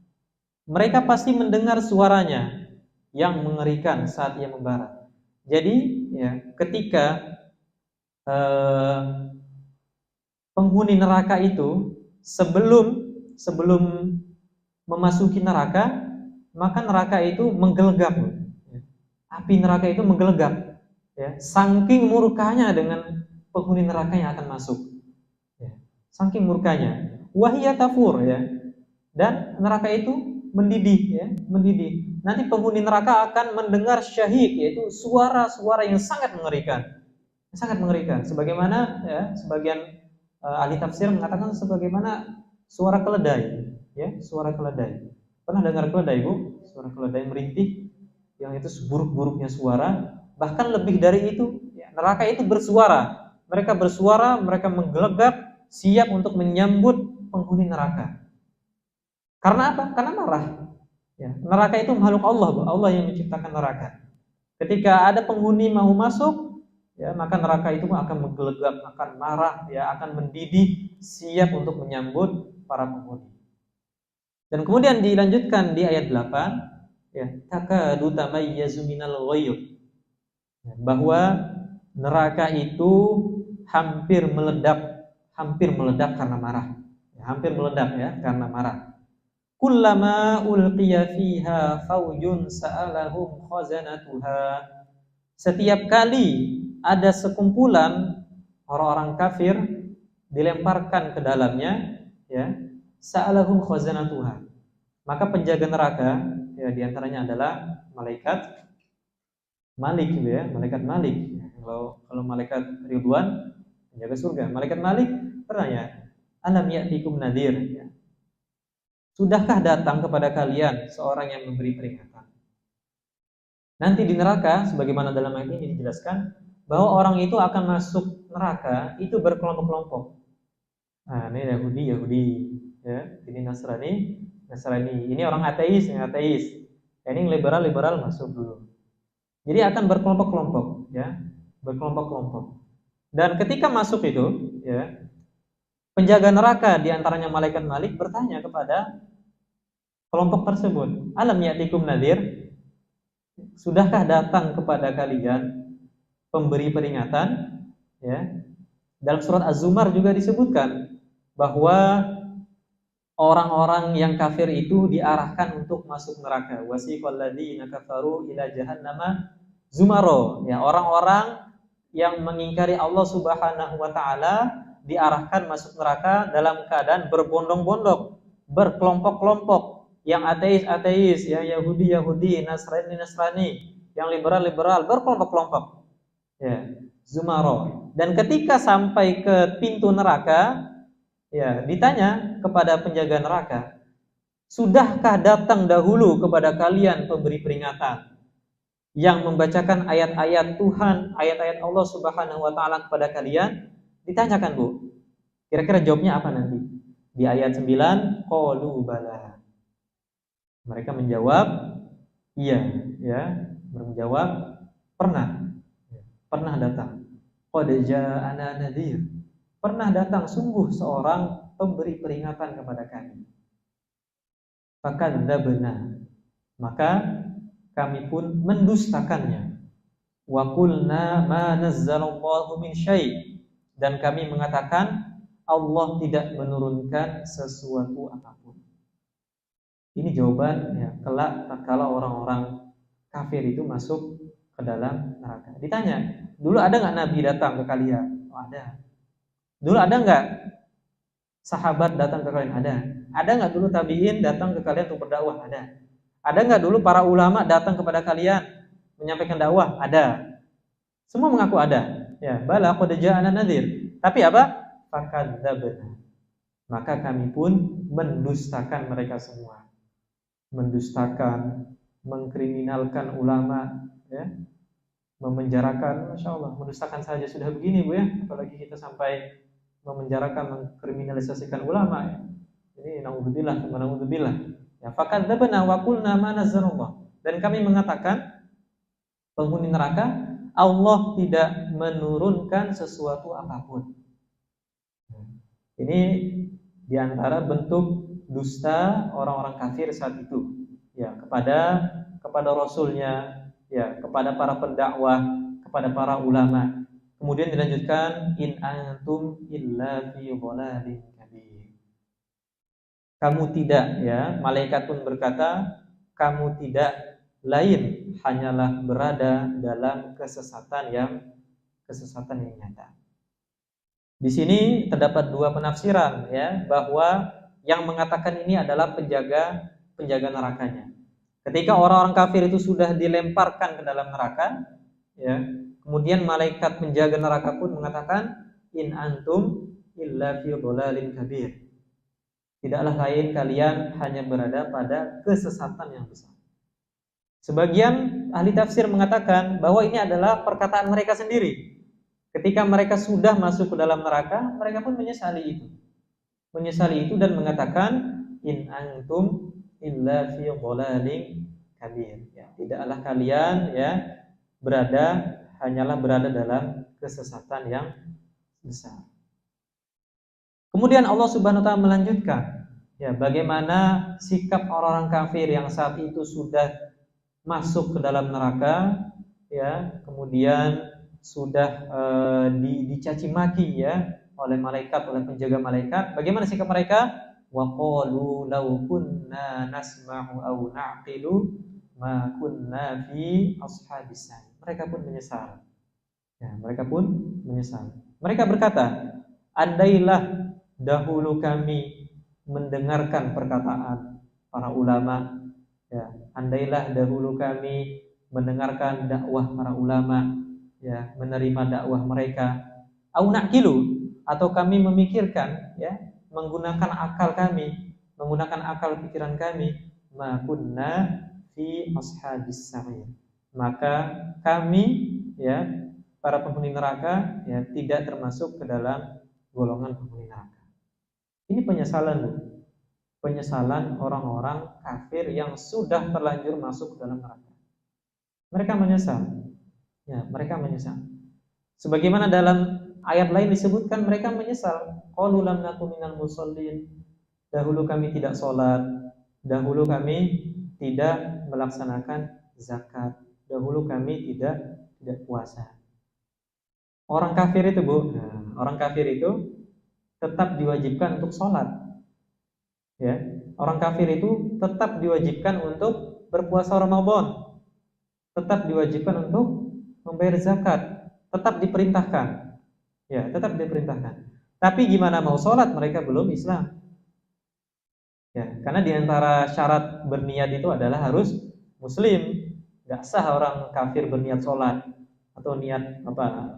mereka pasti mendengar suaranya yang mengerikan saat ia membara. Jadi, ya, ketika penghuni neraka itu sebelum memasuki neraka, maka neraka itu menggelegap. Api neraka itu menggelegap, ya, saking murkanya dengan penghuni neraka yang akan masuk, ya, saking murkanya. Wahiyya tafur, ya, dan neraka itu mendidih, ya, mendidih. Nanti penghuni neraka akan mendengar syahik, yaitu suara-suara yang sangat mengerikan, sebagaimana, ya, sebagian ahli tafsir mengatakan sebagaimana suara keledai, ya, suara keledai. Pernah dengar keledai, Bu? Suara keledai merintih, yang itu seburuk-buruknya suara. Bahkan lebih dari itu, ya, neraka itu bersuara. Mereka bersuara, mereka menggelegak, siap untuk menyambut penghuni neraka. Karena apa? Karena marah. Ya, neraka itu makhluk Allah, Bu. Allah yang menciptakan neraka. Ketika ada penghuni mau masuk, ya, maka neraka itu akan menggelegak, akan marah, ya, akan mendidih, siap untuk menyambut para penghuni. Dan kemudian dilanjutkan di ayat 8, ya, takadu tamayyazu minal ghayr, bahwa neraka itu hampir meledak karena marah, ya, hampir meledak, ya, karena marah. Kullama ulqiya fiha faujun sa'alahum khazanatuha. Setiap kali ada sekumpulan orang-orang kafir dilemparkan ke dalamnya, ya, sa'alahum khazanatuha, maka penjaga neraka, ya, diantaranya adalah malaikat Malik, ya, malaikat Malik. Kalau malaikat Ridwan penjaga surga, malaikat Malik bertanya, alam ya'tikum nadhir, ya, sudahkah datang kepada kalian seorang yang memberi peringatan? Nanti di neraka, sebagaimana dalam ayat ini dijelaskan, bahwa orang itu akan masuk neraka itu berkelompok-kelompok. Nah, ini Yahudi, ya, ini Nasrani, ini orang ateis, ya, ini liberal masuk dulu. Jadi akan berkelompok-kelompok, ya, berkelompok-kelompok. Dan ketika masuk itu, ya, penjaga neraka di antaranya malaikat Malik bertanya kepada kelompok tersebut, "Alam ya'tikum nadhir?" Sudahkah datang kepada kalian pemberi peringatan? Ya. Dalam surat Az-Zumar juga disebutkan bahwa orang-orang yang kafir itu diarahkan untuk masuk neraka. Wasiqal ladzina kafaru ila jahannama zumaro. Ya, orang-orang yang mengingkari Allah Subhanahu wa taala diarahkan masuk neraka dalam keadaan berbondong-bondong, berkelompok-kelompok, yang ateis, yang Yahudi, Nasrani, yang liberal, berkelompok-kelompok. Ya, zumaro. Dan ketika sampai ke pintu neraka, ya, ditanya kepada penjaga neraka, "Sudahkah datang dahulu kepada kalian pemberi peringatan yang membacakan ayat-ayat Tuhan, ayat-ayat Allah Subhanahu wa taala kepada kalian?" Ditanyakan, Bu. Kira-kira jawabnya apa nanti? Di ayat 9, qalu bala. Mereka menjawab, iya, ya. Mereka menjawab, pernah datang. Qad ja'ana nadhir. Pernah datang sungguh seorang pemberi peringatan kepada kami. Fakadzabna. Maka kami pun mendustakannya. Wa qulna ma nazzalallahu min syai'. Dan kami mengatakan Allah tidak menurunkan sesuatu apapun. Ini jawaban, ya, kelak kalau orang-orang kafir itu masuk ke dalam neraka. Ditanya, dulu ada nggak Nabi datang ke kalian? Oh, ada. Dulu ada nggak sahabat datang ke kalian? Ada. Ada nggak dulu tabi'in datang ke kalian untuk berdakwah? Ada. Ada nggak dulu para ulama datang kepada kalian menyampaikan dakwah? Ada. Semua mengaku ada. Ya, bala qad ja'ana nadhir. Tapi apa? Fakadzabna. Maka kami pun mendustakan mereka semua. Mendustakan, mengkriminalkan ulama, ya. Memenjarakan, Masya Allah, mendustakan saja sudah begini, Bu, ya. Apalagi kita sampai memenjarakan, mengkriminalisasikan ulama, ya. Ini naudzubillah. Ya, fakadzabna wa qulna ma nazzalullah. Dan kami mengatakan penghuni neraka, Allah tidak menurunkan sesuatu apapun. Ini diantara bentuk dusta orang-orang kafir saat itu, ya, kepada Rasulnya, ya, kepada para pendakwah, kepada para ulama. Kemudian dilanjutkan, in antum illa fi dhalalin kabir. Kamu tidak, ya, malaikat pun berkata, kamu tidak lain hanyalah berada dalam kesesatan yang nyata. Di sini terdapat dua penafsiran, ya, bahwa yang mengatakan ini adalah penjaga nerakanya. Ketika orang-orang kafir itu sudah dilemparkan ke dalam neraka, ya, kemudian malaikat penjaga neraka pun mengatakan, in antum illa fi dhalalin kabir. Tidaklah lain kalian hanya berada pada kesesatan yang besar. Sebagian ahli tafsir mengatakan bahwa ini adalah perkataan mereka sendiri. Ketika mereka sudah masuk ke dalam neraka, mereka pun menyesali itu dan mengatakan, in antum illa fi dhalalin kabir. Ya, tidaklah kalian, ya, hanyalah berada dalam kesesatan yang besar. Kemudian Allah Subhanahu wa taala melanjutkan, ya, bagaimana sikap orang-orang kafir yang saat itu sudah masuk ke dalam neraka, ya, kemudian sudah dicaci maki, ya, oleh penjaga malaikat. Bagaimana sikap mereka? Wa qalu law kunna nasma'u aw na'qilu ma kunna fi ashabis sa'ir. Mereka pun menyesal. Ya, Mereka berkata, andailah dahulu kami mendengarkan perkataan para ulama, ya, andailah dahulu kami mendengarkan dakwah para ulama, ya, menerima dakwah mereka, au naqilu, atau kami memikirkan, ya, menggunakan akal pikiran kami, ma kunna fi ashabis sa'ir, maka kami, ya, para penghuni neraka, ya, tidak termasuk ke dalam golongan penghuni neraka. Ini penyesalan orang-orang kafir yang sudah terlanjur masuk ke dalam neraka. Mereka menyesal. Ya, mereka menyesal. Sebagaimana dalam ayat lain disebutkan mereka menyesal. Qalu lam naku minal musallin. Dahulu kami tidak sholat, dahulu kami tidak melaksanakan zakat, dahulu kami tidak puasa. Orang kafir itu, Bu, orang kafir itu tetap diwajibkan untuk sholat. Ya, orang kafir itu tetap diwajibkan untuk berpuasa Ramadan, tetap diwajibkan untuk membayar zakat, tetap diperintahkan. Ya, tetap diperintahkan. Tapi gimana mau sholat, mereka belum Islam. Ya, karena diantara syarat berniat itu adalah harus Muslim. Gak sah orang kafir berniat sholat atau niat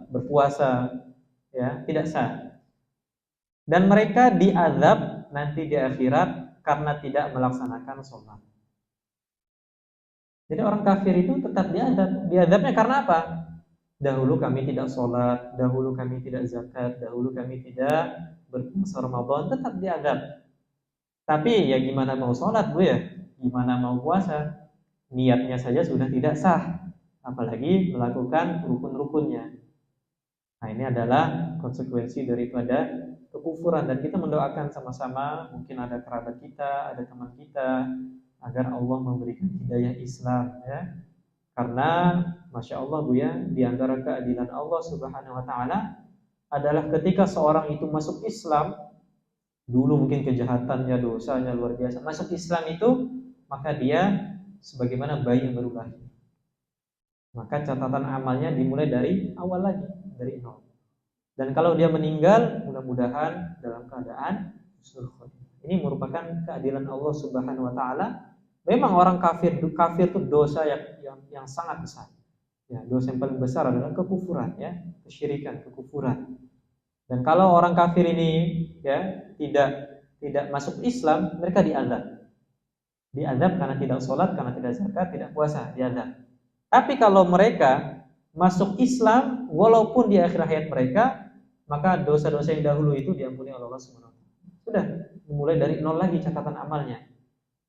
berpuasa, ya, tidak sah. Dan mereka diazab nanti di akhirat karena tidak melaksanakan sholat. Jadi orang kafir itu tetap diazab. Diazabnya karena apa? Dahulu kami tidak sholat, dahulu kami tidak zakat, dahulu kami tidak berpuasa Ramadan, tetap diazab. Tapi ya gimana mau sholat, Bu, ya? Gimana mau puasa? Niatnya saja sudah tidak sah, apalagi melakukan rukun-rukunnya. Nah, ini adalah konsekuensi daripada kekufuran. Dan kita mendoakan sama-sama, mungkin ada kerabat kita, ada teman kita, agar Allah memberikan hidayah Islam, ya. Karena Masya Allah, Bu, ya, di antara keadilan Allah Subhanahu wa Ta'ala adalah ketika seorang itu masuk Islam, dulu mungkin kejahatannya, dosanya luar biasa, masuk Islam itu, maka dia sebagaimana bayi yang baru lahir. Maka catatan amalnya dimulai dari awal lagi, dari nol. Dan kalau dia meninggal, mudah-mudahan dalam keadaan husnul khotimah. Ini merupakan keadilan Allah Subhanahu wa Ta'ala. Memang orang kafir itu dosa yang sangat besar. Ya, dosa yang paling besar adalah kekufuran, ya, kesyirikan, kekufuran. Dan kalau orang kafir ini, ya, tidak masuk Islam, mereka diazab. Diazab karena tidak sholat, karena tidak zakat, tidak puasa, diazab. Tapi kalau mereka masuk Islam, walaupun di akhir hayat mereka, maka dosa-dosa yang dahulu itu diampuni oleh Allah Subhanahu wa Ta'ala. Sudah, mulai dari nol lagi catatan amalnya.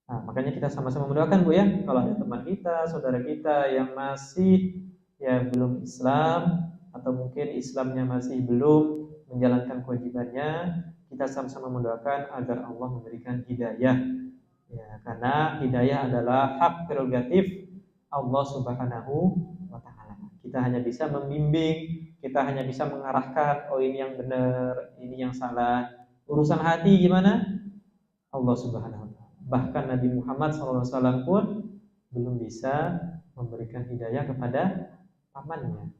Nah, makanya kita sama-sama mendoakan, Bu, ya, kalau ada teman kita, saudara kita yang masih belum Islam, atau mungkin Islamnya masih belum menjalankan kewajibannya, kita sama-sama mendoakan agar Allah memberikan hidayah. Ya, karena hidayah adalah hak prerogatif Allah Subhanahu wa Ta'ala. Kita hanya bisa membimbing, kita hanya bisa mengarahkan, oh ini yang benar, ini yang salah. Urusan hati gimana? Allah Subhanahu wa Ta'ala. Bahkan Nabi Muhammad SAW pun belum bisa memberikan hidayah kepada pamannya.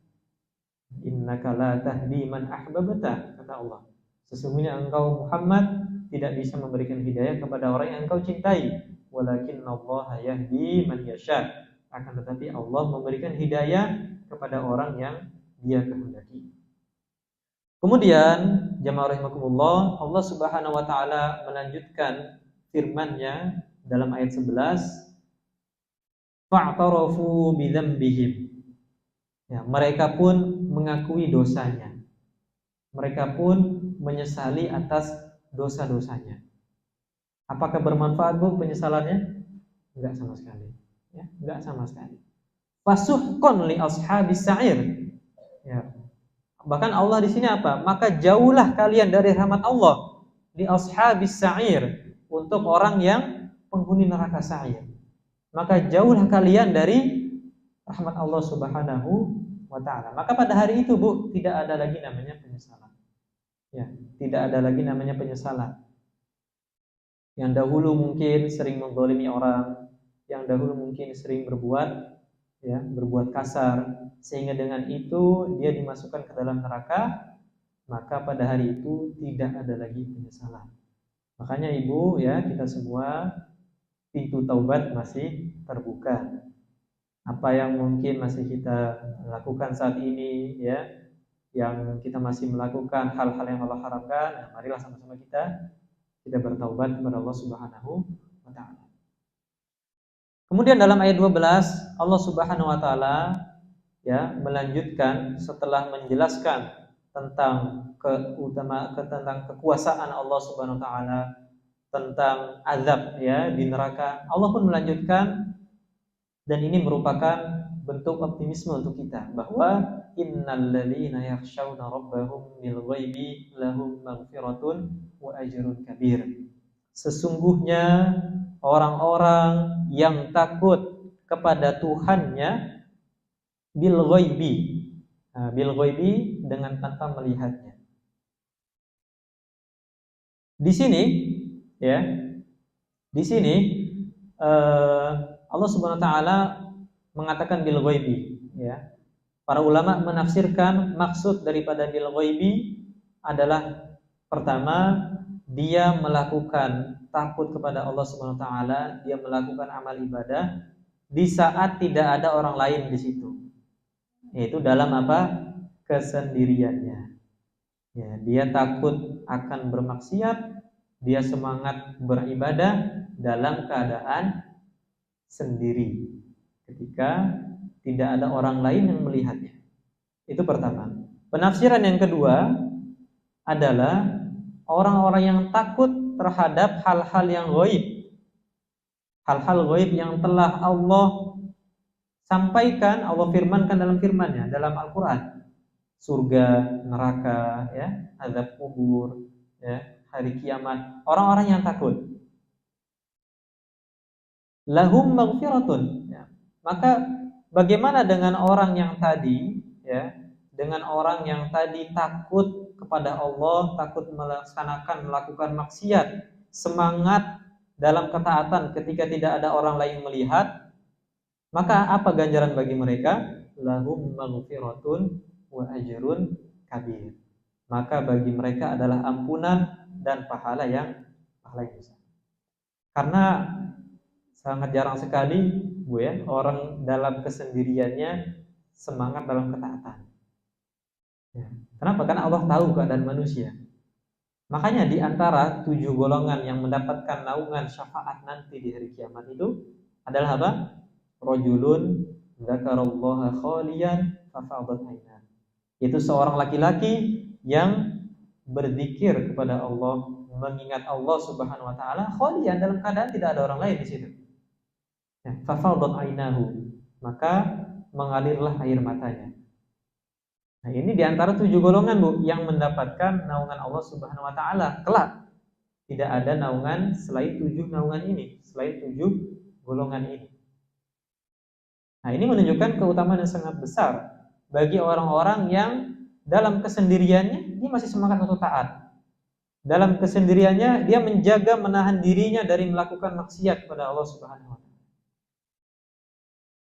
Innaka la tahdi man ahbabta, kata Allah. Sesungguhnya engkau Muhammad tidak bisa memberikan hidayah kepada orang yang engkau cintai. Walakinnallaha yahdi man yasha. Akan tetapi Allah memberikan hidayah kepada orang yang Dia kehendaki. Kemudian jamaah rahimakumullah, Allah Subhanahu wa Ta'ala melanjutkan firman-Nya dalam ayat 11, fa'tarafu bidzambihim. Ya, mereka pun mengakui dosanya. Mereka pun menyesali atas dosa-dosanya. Apakah bermanfaat, Bu, penyesalannya? Enggak sama sekali. Ya, enggak sama sekali. Fasuhqan li ashabis sa'ir. Ya. Bahkan Allah di sini apa? Maka jauhlah kalian dari rahmat Allah li ashabis sa'ir, untuk orang yang penghuni neraka sa'ir. Maka jauhlah kalian dari rahmat Allah Subhanahu wa Ta'ala. Maka pada hari itu, Bu, tidak ada lagi namanya penyesalan. Ya, tidak ada lagi namanya penyesalan. Yang dahulu mungkin sering menzalimi orang, yang dahulu mungkin sering berbuat kasar, sehingga dengan itu dia dimasukkan ke dalam neraka, maka pada hari itu tidak ada lagi penyesalan. Makanya Ibu, ya, kita semua pintu taubat masih terbuka. Apa yang mungkin masih kita lakukan saat ini, ya, yang kita masih melakukan hal-hal yang Allah haramkan, nah, marilah sama-sama kita bertaubat kepada Allah Subhanahu wa Ta'ala. Kemudian dalam ayat 12 Allah Subhanahu wa Ta'ala, ya, melanjutkan setelah menjelaskan tentang tentang kekuasaan Allah Subhanahu wa Ta'ala, tentang azab, ya, di neraka. Allah pun melanjutkan, dan ini merupakan bentuk optimisme untuk kita bahwa innalladzina yakhshawna rabbahum bil ghaibi lahum maghfiratun wa ajrun kabir. Sesungguhnya orang-orang yang takut kepada Tuhannya bil ghaibi. Nah, bil ghaibi dengan tanpa melihatnya. Di sini ya. Di sini Allah Subhanahu wa taala mengatakan bil ghaibi ya. Para ulama menafsirkan maksud daripada bil ghaibi adalah pertama dia melakukan takut kepada Allah Subhanahu wa taala, dia melakukan amal ibadah di saat tidak ada orang lain di situ. Yaitu dalam apa? Kesendiriannya. Ya, dia takut akan bermaksiat, dia semangat beribadah dalam keadaan sendiri ketika tidak ada orang lain yang melihatnya. Itu pertama. Penafsiran yang kedua adalah orang-orang yang takut terhadap hal-hal yang gaib. Hal-hal gaib yang telah Allah sampaikan, Allah firmankan dalam firman-Nya, dalam Al-Qur'an. Surga, neraka, ya, azab kubur, ya, hari kiamat. Orang-orang yang takut. Lahum maghfiratun. Ya. Maka bagaimana dengan orang yang tadi, ya, dengan orang yang tadi takut kepada Allah, takut melakukan maksiat, semangat dalam ketaatan ketika tidak ada orang lain melihat, maka apa ganjaran bagi mereka? Lahum maghfiratun wa ajrun kabir. Maka bagi mereka adalah ampunan dan pahala yang besar. Karena sangat jarang sekali, Bu ya, orang dalam kesendiriannya semangat dalam ketaatan. Ya. Kenapa? Karena Allah tahu keadaan manusia. Makanya di antara 7 golongan yang mendapatkan naungan syafaat nanti di hari kiamat itu adalah apa? Rajulun dzakarallaha khaliyan fafadat ainah. Itu seorang laki-laki yang berzikir kepada Allah, mengingat Allah Subhanahu wa taala khaliyan, dalam keadaan tidak ada orang lain di situ. Ya, fafadat ainahu, maka mengalirlah air matanya. Nah, ini di antara 7 golongan, Bu, yang mendapatkan naungan Allah Subhanahu wa taala kelak. Tidak ada naungan selain 7 naungan ini, selain 7 golongan ini. Nah, ini menunjukkan keutamaan yang sangat besar bagi orang-orang yang dalam kesendiriannya dia masih semangat untuk taat. Dalam kesendiriannya dia menjaga, menahan dirinya dari melakukan maksiat kepada Allah Subhanahu wa taala.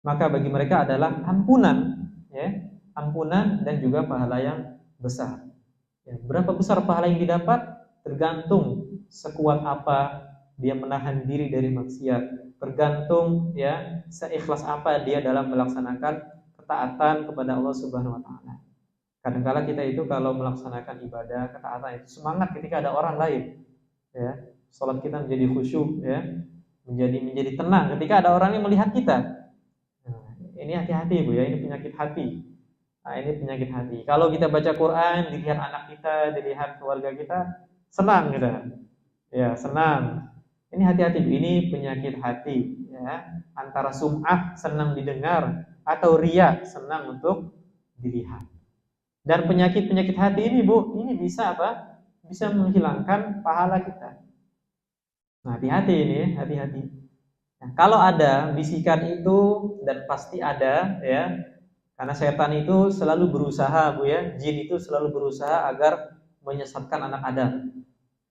Maka bagi mereka adalah ampunan, ya, ampunan dan juga pahala yang besar. Ya, berapa besar pahala yang didapat tergantung sekuat apa dia menahan diri dari maksiat, tergantung ya seikhlas apa dia dalam melaksanakan ketaatan kepada Allah Subhanahu wa taala. Kadang-kala kita itu kalau melaksanakan ibadah, ketaatan itu semangat ketika ada orang lain. Ya, salat kita menjadi khusyuk, ya, menjadi tenang ketika ada orang yang melihat kita. Ini hati-hati, Bu ya, ini penyakit hati. Nah, ini penyakit hati. Kalau kita baca Quran, dilihat anak kita, dilihat keluarga kita, senang kita. Ya, senang. Ini hati-hati, Bu. Ini penyakit hati, ya. Antara sum'ah, senang didengar, atau riya, senang untuk dilihat. Dan penyakit-penyakit hati ini, Bu, ini bisa apa? Bisa menghilangkan pahala kita. Nah, hati-hati ini, hati-hati. Nah, kalau ada bisikan itu, dan pasti ada, ya, karena setan itu selalu berusaha, Bu ya, jin itu selalu berusaha agar menyesatkan anak Adam.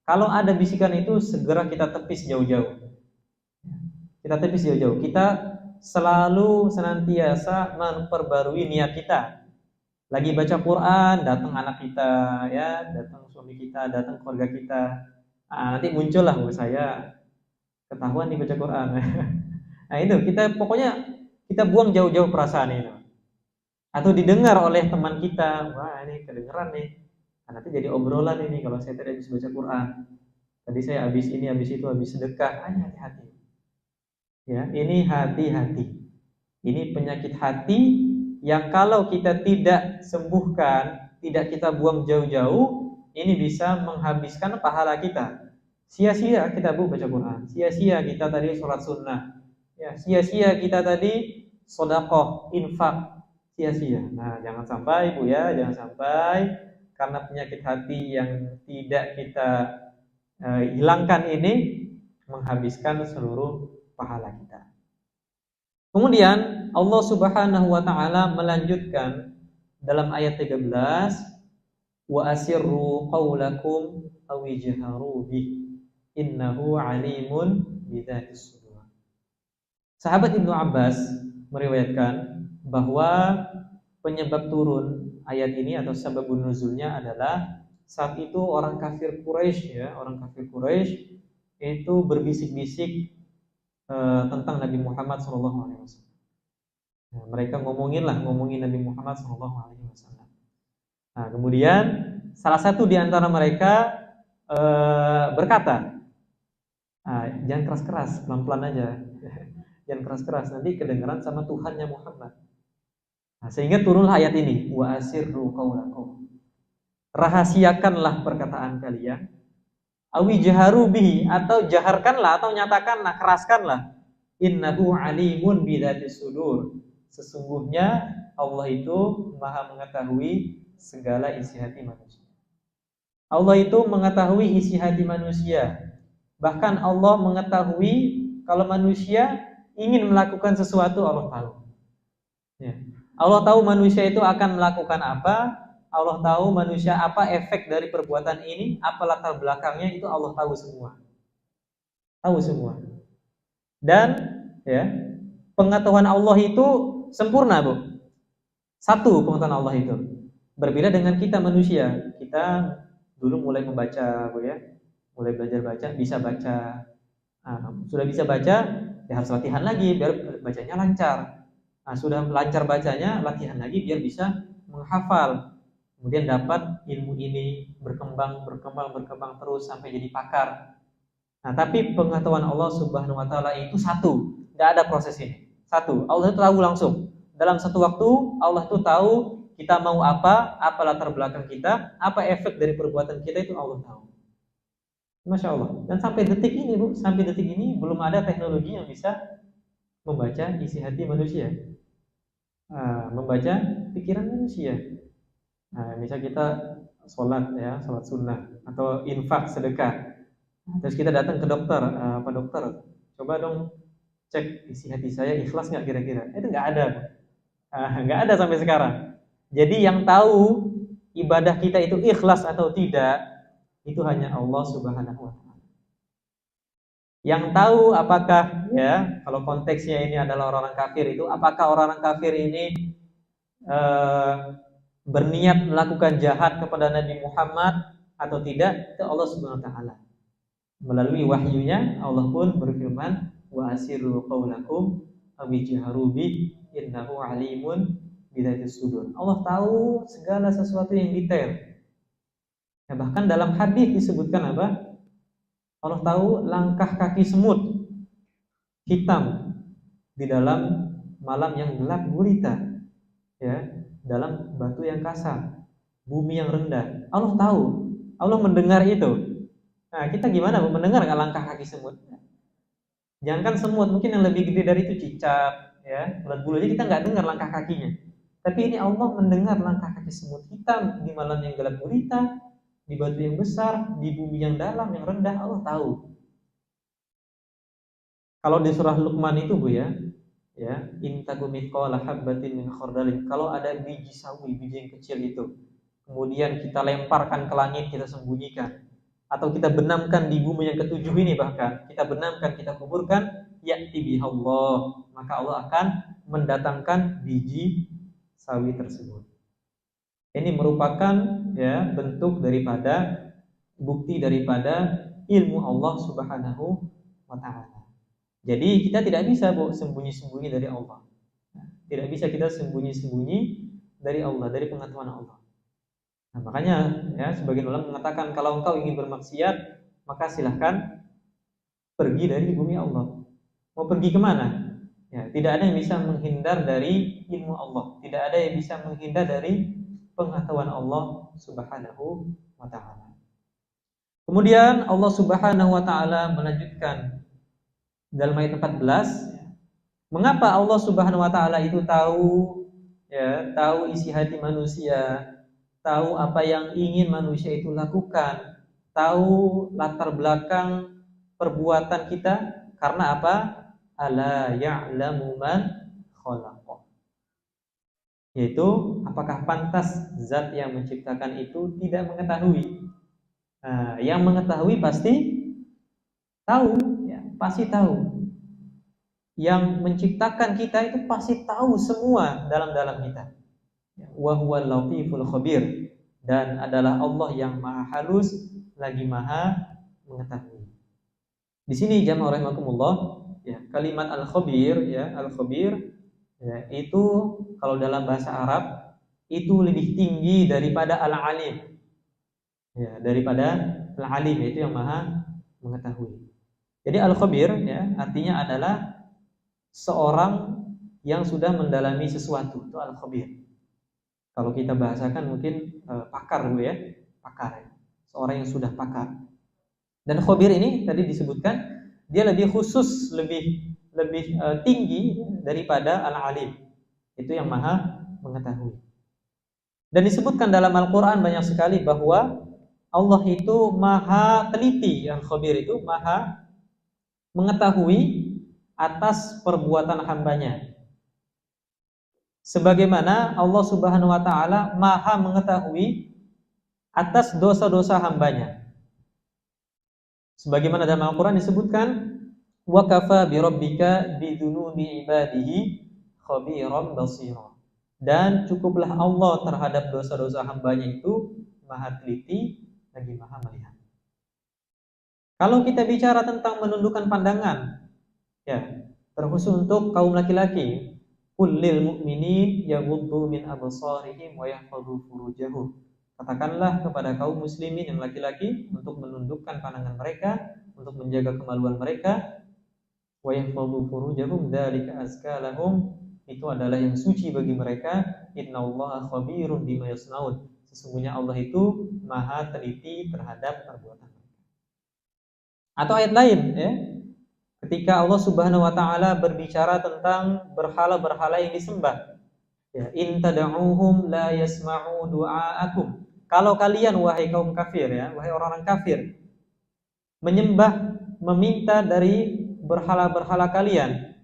Kalau ada bisikan itu, segera kita tepis jauh-jauh. Kita tepis jauh-jauh. Kita selalu senantiasa memperbarui niat kita. Lagi baca Quran, datang anak kita, ya, datang suami kita, datang keluarga kita. Nah, nanti muncullah, Bu, saya ketahuan nih baca Quran. Nah, itu kita pokoknya kita buang jauh-jauh perasaan itu. Atau didengar oleh teman kita, wah ini kedengeran nih. Nah, nanti jadi obrolan ini kalau saya tidak bisa baca Quran. Tadi saya habis ini, habis itu, habis sedekah. Hati-hati. Ya, ini hati-hati. Ini penyakit hati yang kalau kita tidak sembuhkan, tidak kita buang jauh-jauh, ini bisa menghabiskan pahala kita. Sia-sia kita, Bu, baca Quran. Sia-sia kita tadi sholat sunnah. Ya, sia-sia kita tadi sedekah, infak sia-sia. Nah, jangan sampai Bu ya, jangan sampai karena penyakit hati yang tidak kita hilangkan ini menghabiskan seluruh pahala kita. Kemudian Allah Subhanahu wa taala melanjutkan dalam ayat 13, wa asirru qaulakum aw ijharu bih innahu alimun bidzatis sudur. Sahabat Ibnu Abbas meriwayatkan bahwa penyebab turun ayat ini atau sababun nuzulnya adalah saat itu orang kafir Quraisy itu berbisik-bisik tentang Nabi Muhammad SAW. Nah, mereka ngomongin Nabi Muhammad SAW. Nah, kemudian salah satu di antara mereka berkata, jangan keras-keras, pelan-pelan aja. Jangan keras-keras, nanti kedengaran sama Tuhannya Muhammad. Nah, sehingga turunlah ayat ini, wa asirru qaulakum. Rahasiakanlah perkataan kalian. Awi jaharu bihi, atau jaharkanlah atau nyatakanlah, keraskanlah. Innahu alimun bidzatis sudur. Sesungguhnya Allah itu Maha mengetahui segala isi hati manusia. Allah itu mengetahui isi hati manusia. Bahkan Allah mengetahui kalau manusia ingin melakukan sesuatu, Allah tahu. Ya. Allah tahu manusia itu akan melakukan apa. Allah tahu manusia apa efek dari perbuatan ini, apa latar belakangnya, itu Allah tahu semua. Tahu semua. Dan ya, pengetahuan Allah itu sempurna, Bu. Satu pengetahuan Allah itu. Berbeda dengan kita manusia. Kita dulu mulai membaca, Bu ya. Mulai belajar baca, bisa baca. Sudah bisa baca, ya harus latihan lagi biar bacanya lancar. Sudah lancar bacanya, latihan lagi biar bisa menghafal. Kemudian dapat ilmu ini berkembang terus sampai jadi pakar. Nah, tapi pengetahuan Allah Subhanahu wa taala itu satu, enggak ada proses ini. Satu, Allah itu tahu langsung. Dalam satu waktu Allah itu tahu kita mau apa latar belakang kita, apa efek dari perbuatan kita, itu Allah tahu. Masya Allah. Dan sampai detik ini, Bu, belum ada teknologi yang bisa membaca isi hati manusia, membaca pikiran manusia. Misal kita sholat sunnah atau infak sedekah, terus kita datang ke dokter, Pak dokter, coba dong cek isi hati saya ikhlas nggak kira-kira? Itu nggak ada, nggak ada sampai sekarang. Jadi yang tahu ibadah kita itu ikhlas atau tidak, itu hanya Allah Subhanahu wa taala. Yang tahu apakah kalau konteksnya ini adalah orang-orang kafir, itu apakah orang-orang kafir ini berniat melakukan jahat kepada Nabi Muhammad atau tidak, itu Allah Subhanahu wa taala. Melalui wahyunya Allah pun berfirman, wa asirru qaulakum aw ijharu bi innahu alimun bidzatis sudur. Allah tahu segala sesuatu yang detail. Bahkan dalam hadis disebutkan apa? Allah tahu langkah kaki semut hitam di dalam malam yang gelap gulita, dalam batu yang kasar, bumi yang rendah. Allah tahu, Allah mendengar itu. Nah, kita gimana mendengar nggak langkah kaki semut? Jangankan semut, mungkin yang lebih gede dari itu cicak, ulat bulu aja kita nggak dengar langkah kakinya. Tapi ini Allah mendengar langkah kaki semut hitam di malam yang gelap gulita, di batu yang besar, di bumi yang dalam, yang rendah, Allah tahu. Kalau di surah Luqman itu, Bu in taku mithqala habbatin min khardalin, kalau ada biji sawi, biji yang kecil itu, kemudian kita lemparkan ke langit, kita sembunyikan, atau kita benamkan di bumi yang ketujuh ini, bahkan kita benamkan, kita kuburkan, ya'ti bihallah, maka Allah akan mendatangkan biji sawi tersebut. Ini merupakan bentuk daripada bukti daripada ilmu Allah Subhanahu wa taala. Jadi kita tidak bisa, Bu, sembunyi-sembunyi dari Allah. Tidak bisa kita sembunyi-sembunyi dari Allah, dari pengetahuan Allah. Nah, makanya sebagian ulama mengatakan kalau engkau ingin bermaksiat, maka silahkan pergi dari bumi Allah. Mau pergi kemana? Tidak ada yang bisa menghindar dari ilmu Allah. Tidak ada yang bisa menghindar dari pengetahuan Allah Subhanahu wa taala. Kemudian Allah Subhanahu wa taala melanjutkan dalam ayat 14, Mengapa Allah Subhanahu wa taala itu tahu, ya, tahu isi hati manusia, tahu apa yang ingin manusia itu lakukan, tahu latar belakang perbuatan kita? Karena apa? Ala ya'lamu man khalaqa. Yaitu apakah pantas zat yang menciptakan itu tidak mengetahui? Nah, yang mengetahui pasti tahu, ya, pasti tahu. Yang menciptakan kita itu pasti tahu semua dalam-dalam kita. Wa huwal latiful khabir, dan adalah Allah yang maha halus lagi maha mengetahui. Di sini jamaah rahimakumullah, ya, kalimat al-khabir, ya, al-khabir, ya, itu kalau dalam bahasa Arab itu lebih tinggi daripada al-alim. Ya, daripada al-alim, yaitu yang maha mengetahui. Jadi al-khabir, ya, artinya adalah seorang yang sudah mendalami sesuatu, itu al-khabir. Kalau kita bahasakan mungkin pakar dulu, ya, pakar, ya. Seorang yang sudah pakar. Dan khabir ini tadi disebutkan dia lebih khusus, lebih tinggi daripada al-alim. Itu yang maha mengetahui. Dan disebutkan dalam Al-Qur'an banyak sekali bahwa Allah itu maha teliti, yang khabir itu maha mengetahui atas perbuatan hambanya. Sebagaimana Allah Subhanahu wa taala maha mengetahui atas dosa-dosa hambanya. Sebagaimana dalam Al-Qur'an disebutkan, wa kafa bi rabbika bidunubi ibadihi khabiran basira. Dan cukuplah Allah terhadap dosa-dosa hambanya itu maha teliti lagi maha melihat. Kalau kita bicara tentang menundukkan pandangan, ya, terkhusus untuk kaum laki-laki, kullil mu'minin yaghuddu min absarihim wa yahfazu furujahum. Katakanlah kepada kaum muslimin yang laki-laki untuk menundukkan pandangan mereka, untuk menjaga kemaluan mereka. Wa yahfazu furujahum dzalika azka lahum, itu adalah yang suci bagi mereka. Innallaha khabirun bima yasnaun, sesungguhnya Allah itu maha teliti terhadap perbuatan mereka. Atau ayat lain, ya, ketika Allah Subhanahu wa taala berbicara tentang berhala-berhala yang disembah, ya, in tad'uuhum la yasma'u du'aakum. Kalau kalian wahai kaum kafir, ya, wahai orang-orang kafir, menyembah, meminta dari berhala-berhala kalian,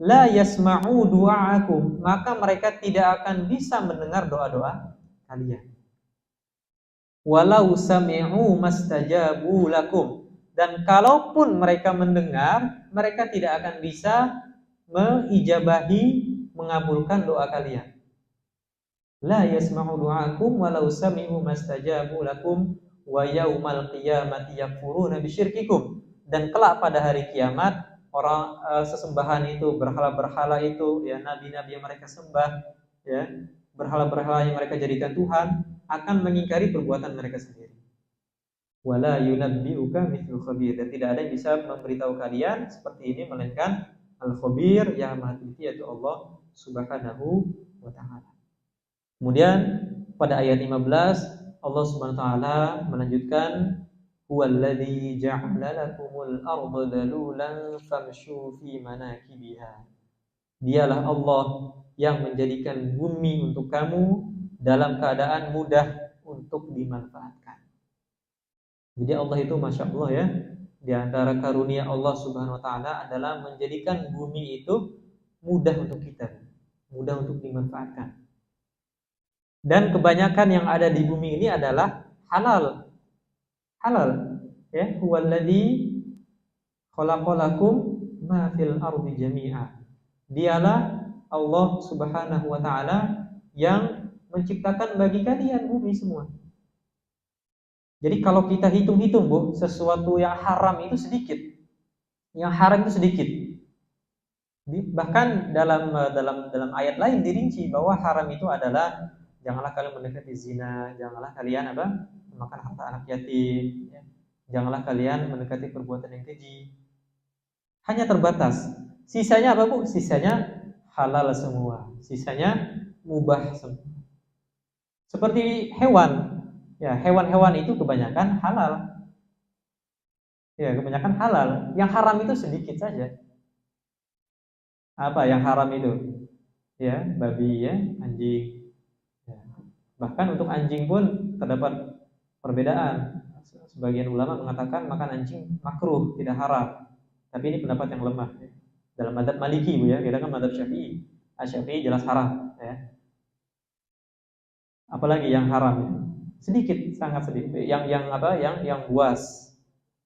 la yasma'u du'aakum, maka mereka tidak akan bisa mendengar doa-doa kalian. Walau sami'u mastajabu lakum, dan kalaupun mereka mendengar, mereka tidak akan bisa mengijabahi, mengabulkan doa kalian. La yasma'u du'aakum walau sami'u mastajabu lakum wa yaumal qiyamati yakfuruna bisyirkikum. Dan kelak pada hari kiamat, orang sesembahan itu, berhala-berhala itu, ya, nabi-nabi yang mereka sembah, ya, berhala-berhala yang mereka jadikan Tuhan, akan mengingkari perbuatan mereka sendiri. Wala yunabbi'uka mithlu khabir, dan tidak ada yang bisa memberitahu kalian seperti ini melainkan al-khabir, yang maha teliti, yaitu Allah Subhanahu wa taala. Kemudian pada ayat 15 Allah Subhanahu wa taala melanjutkan, huwallazi ja'ala lakumul arda dhalulan famshu fi manakibiha. Dialah Allah yang menjadikan bumi untuk kamu dalam keadaan mudah untuk dimanfaatkan. Jadi Allah itu Masya Allah, ya, di antara karunia Allah Subhanahu wa taala adalah menjadikan bumi itu mudah untuk kita, mudah untuk dimanfaatkan. Dan kebanyakan yang ada di bumi ini adalah halal. Halal, ya, huwallazi khalaqalakum ma fil ardi jami'a. Dialah Allah Subhanahu wa taala yang menciptakan bagi kalian bumi semua. Jadi kalau kita hitung-hitung, Bu, sesuatu yang haram itu sedikit. Yang haram itu sedikit. Bahkan dalam ayat lain dirinci bahwa haram itu adalah janganlah kalian mendekati zina, janganlah kalian memakan harta anak yatim, ya. Janganlah kalian mendekati perbuatan yang keji. Hanya terbatas. Sisanya apa, Bu? Sisanya halal semua. Sisanya mubah semua. Seperti hewan. Ya, hewan-hewan itu kebanyakan halal. Ya, kebanyakan halal. Yang haram itu sedikit saja. Apa yang haram itu? Ya, babi ya, anjing. Ya. Bahkan untuk anjing pun terdapat perbedaan. Sebagian ulama mengatakan makan anjing makruh, tidak haram. Tapi ini pendapat yang lemah. Ya. Dalam madzhab Maliki, Bu ya, kita kan madzhab Syafi'i. Asy-Syafi'i jelas haram, ya. Apalagi yang haram ya? Sedikit, sangat sedikit. Yang apa? Yang buas,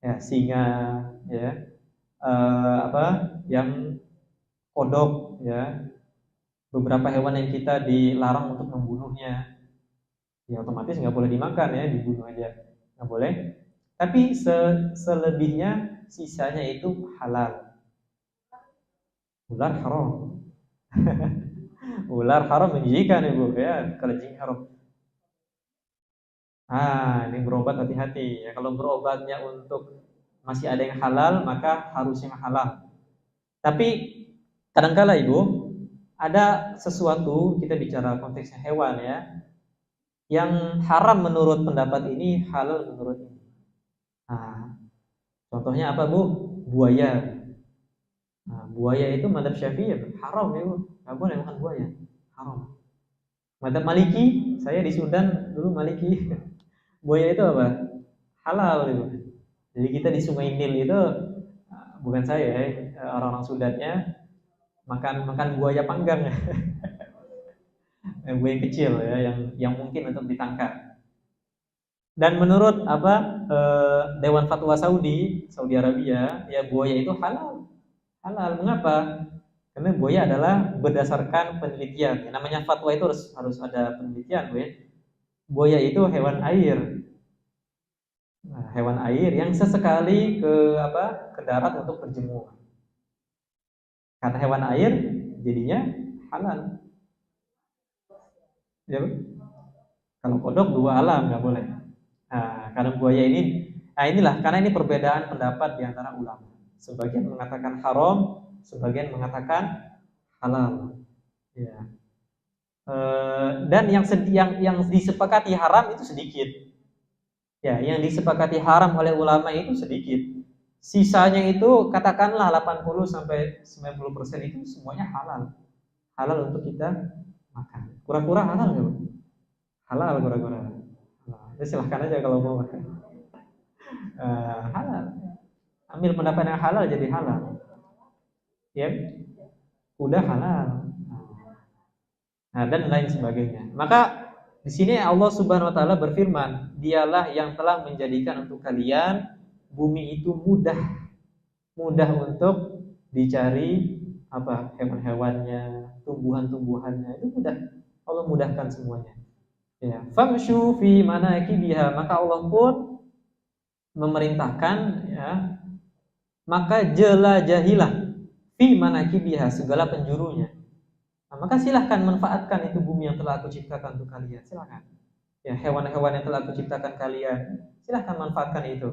ya, singa, ya, apa? Yang kodok, ya. Beberapa hewan yang kita dilarang untuk membunuhnya, ya otomatis nggak boleh dimakan ya, dibunuh aja nggak boleh. Tapi selebihnya sisanya itu halal. Ular haram. Ular haram menjijikan ibu ya, kalau jin haram. Ini berobat hati-hati ya. Kalau berobatnya untuk masih ada yang halal maka harusnya halal. Tapi kadangkala ibu ada sesuatu, kita bicara konteksnya hewan ya, yang haram menurut pendapat ini, halal menurut ini. Nah, contohnya apa Bu? Buaya. Nah, buaya itu madzhab Syafi'i ya, haram ya Bu, nggak boleh makan buaya, haram. Madzhab Maliki, saya di Sudan dulu Maliki, buaya itu apa? Halal itu. Jadi kita di Sungai Nil itu, bukan saya ya, orang-orang Sudannya makan buaya panggang ya, buaya kecil ya, yang mungkin untuk ditangkap. Dan menurut Dewan Fatwa Saudi Arabia, ya buaya itu halal. Halal. Mengapa? Karena buaya adalah berdasarkan penelitian. Yang namanya fatwa itu harus ada penelitian, Bu ya. Buaya itu hewan air. Nah, hewan air yang sesekali ke darat untuk berjemur. Karena hewan air jadinya halal. Ya, Bu? Kalau kodok dua alam nggak boleh. Nah, karena buaya ini, inilah karena ini perbedaan pendapat di antara ulama. Sebagian mengatakan haram, sebagian mengatakan halal. Ya. Dan yang disepakati haram itu sedikit. Ya, yang disepakati haram oleh ulama itu sedikit. Sisanya itu katakanlah 80 sampai 90% itu semuanya halal. Halal untuk kita makan. Kura-kura halal enggak, Bu? Halal kura-kura. Ya silahkan aja kalau mau makan. Halal. Ambil pendapat yang halal jadi halal. Ya, kuda halal. Nah, dan lain sebagainya. Maka di sini Allah Subhanahu wa taala berfirman, "Dialah yang telah menjadikan untuk kalian bumi itu mudah untuk dicari hewan-hewannya, tumbuhan-tumbuhannya itu mudah. Allah mudahkan semuanya. Ya, famshu fi manakibiha, maka Allah pun memerintahkan ya, maka jelajahilah fi manakibiha, segala penjurunya. Nah, maka silahkan manfaatkan itu bumi yang telah aku ciptakan untuk kalian. Silahkan. Ya, hewan-hewan yang telah aku ciptakan kalian, silahkan manfaatkan itu.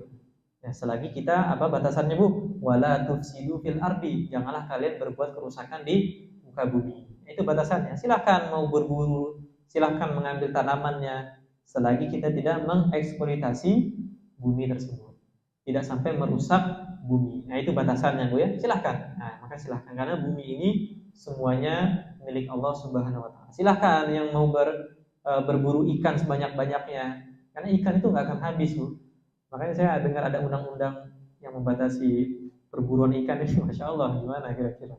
Ya, selagi kita batasannya Bu? Wala tufsidu fil ardi. Janganlah kalian berbuat kerusakan di muka bumi. Itu batasannya. Silahkan mau berburu, silahkan mengambil tanamannya, selagi kita tidak mengeksploitasi bumi tersebut. Tidak sampai merusak bumi. Nah, itu batasannya Bu ya. Silahkan. Nah, maka silahkan karena bumi ini semuanya milik Allah Subhanahu wa taala. Silahkan yang mau berburu ikan sebanyak-banyaknya. Karena ikan itu nggak akan habis, Bu. Makanya saya dengar ada undang-undang yang membatasi perburuan ikan ini, Masya Allah, gimana kira-kira?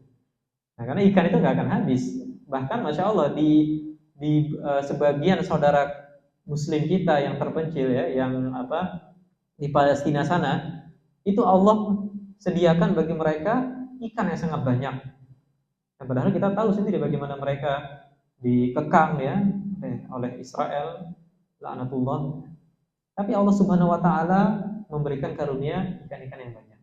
Nah, karena ikan itu nggak akan habis. Bahkan Masya Allah di sebagian saudara Muslim kita yang terpencil ya, yang di Palestina sana, itu Allah sediakan bagi mereka ikan yang sangat banyak. Dan padahal kita tahu sendiri bagaimana mereka dikekang ya oleh Israel, laknatullah. Tapi Allah Subhanahu wa taala memberikan karunia ikan-ikan yang banyak.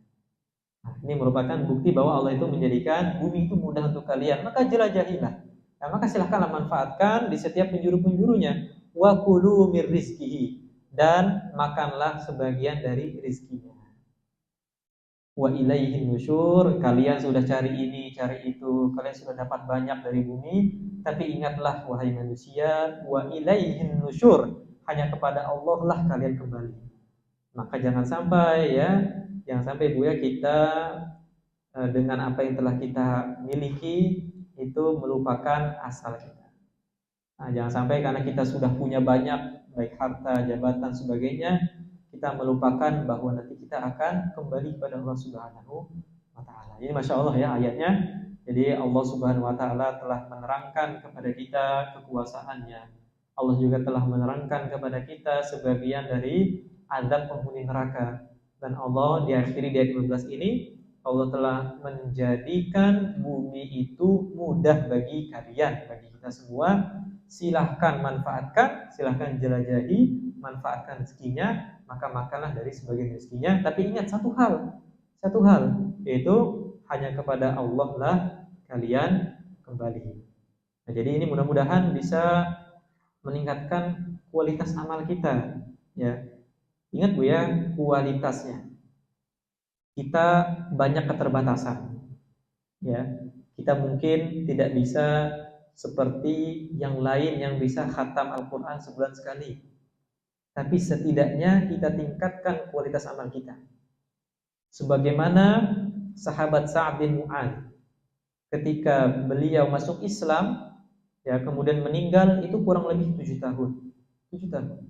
Nah, ini merupakan bukti bahwa Allah itu menjadikan bumi itu mudah untuk kalian. Maka jelajahilah. Nah, maka silahkanlah manfaatkan di setiap penjuru-penjurunya. Wa kulu mir rizqihi, dan makanlah sebagian dari rizkinya. Wa ilaihin nusyur, kalian sudah cari ini, cari itu, kalian sudah dapat banyak dari bumi, tapi ingatlah wahai manusia, wa ilaihin nusyur, hanya kepada Allah lah kalian kembali. Maka jangan sampai Bu ya, kita dengan apa yang telah kita miliki itu melupakan asal kita. Nah, jangan sampai karena kita sudah punya banyak baik harta, jabatan, sebagainya, kita melupakan bahwa nanti kita akan kembali kepada Allah Subhanahu wa taala. Ini Masya Allah ya ayatnya. Jadi Allah Subhanahu wa taala telah menerangkan kepada kita kekuasaannya. Allah juga telah menerangkan kepada kita sebagian dari azab penghuni neraka. Dan Allah di akhir ayat 15 ini Allah telah menjadikan bumi itu mudah bagi kalian, bagi kita semua. Silahkan manfaatkan, silahkan jelajahi, manfaatkan rezekinya, maka makanlah dari sebagian rezekinya. Tapi ingat satu hal, yaitu hanya kepada Allah lah kalian kembali. Nah, jadi ini mudah-mudahan bisa meningkatkan kualitas amal kita. Ya, ingat Bu ya, kualitasnya. Kita banyak keterbatasan. Ya, kita mungkin tidak bisa seperti yang lain yang bisa khatam Al-Quran sebulan sekali. Tapi setidaknya kita tingkatkan kualitas amal kita. Sebagaimana sahabat Sa'ad bin Mu'adz ketika beliau masuk Islam, ya kemudian meninggal itu kurang lebih 7 tahun. 7 tahun.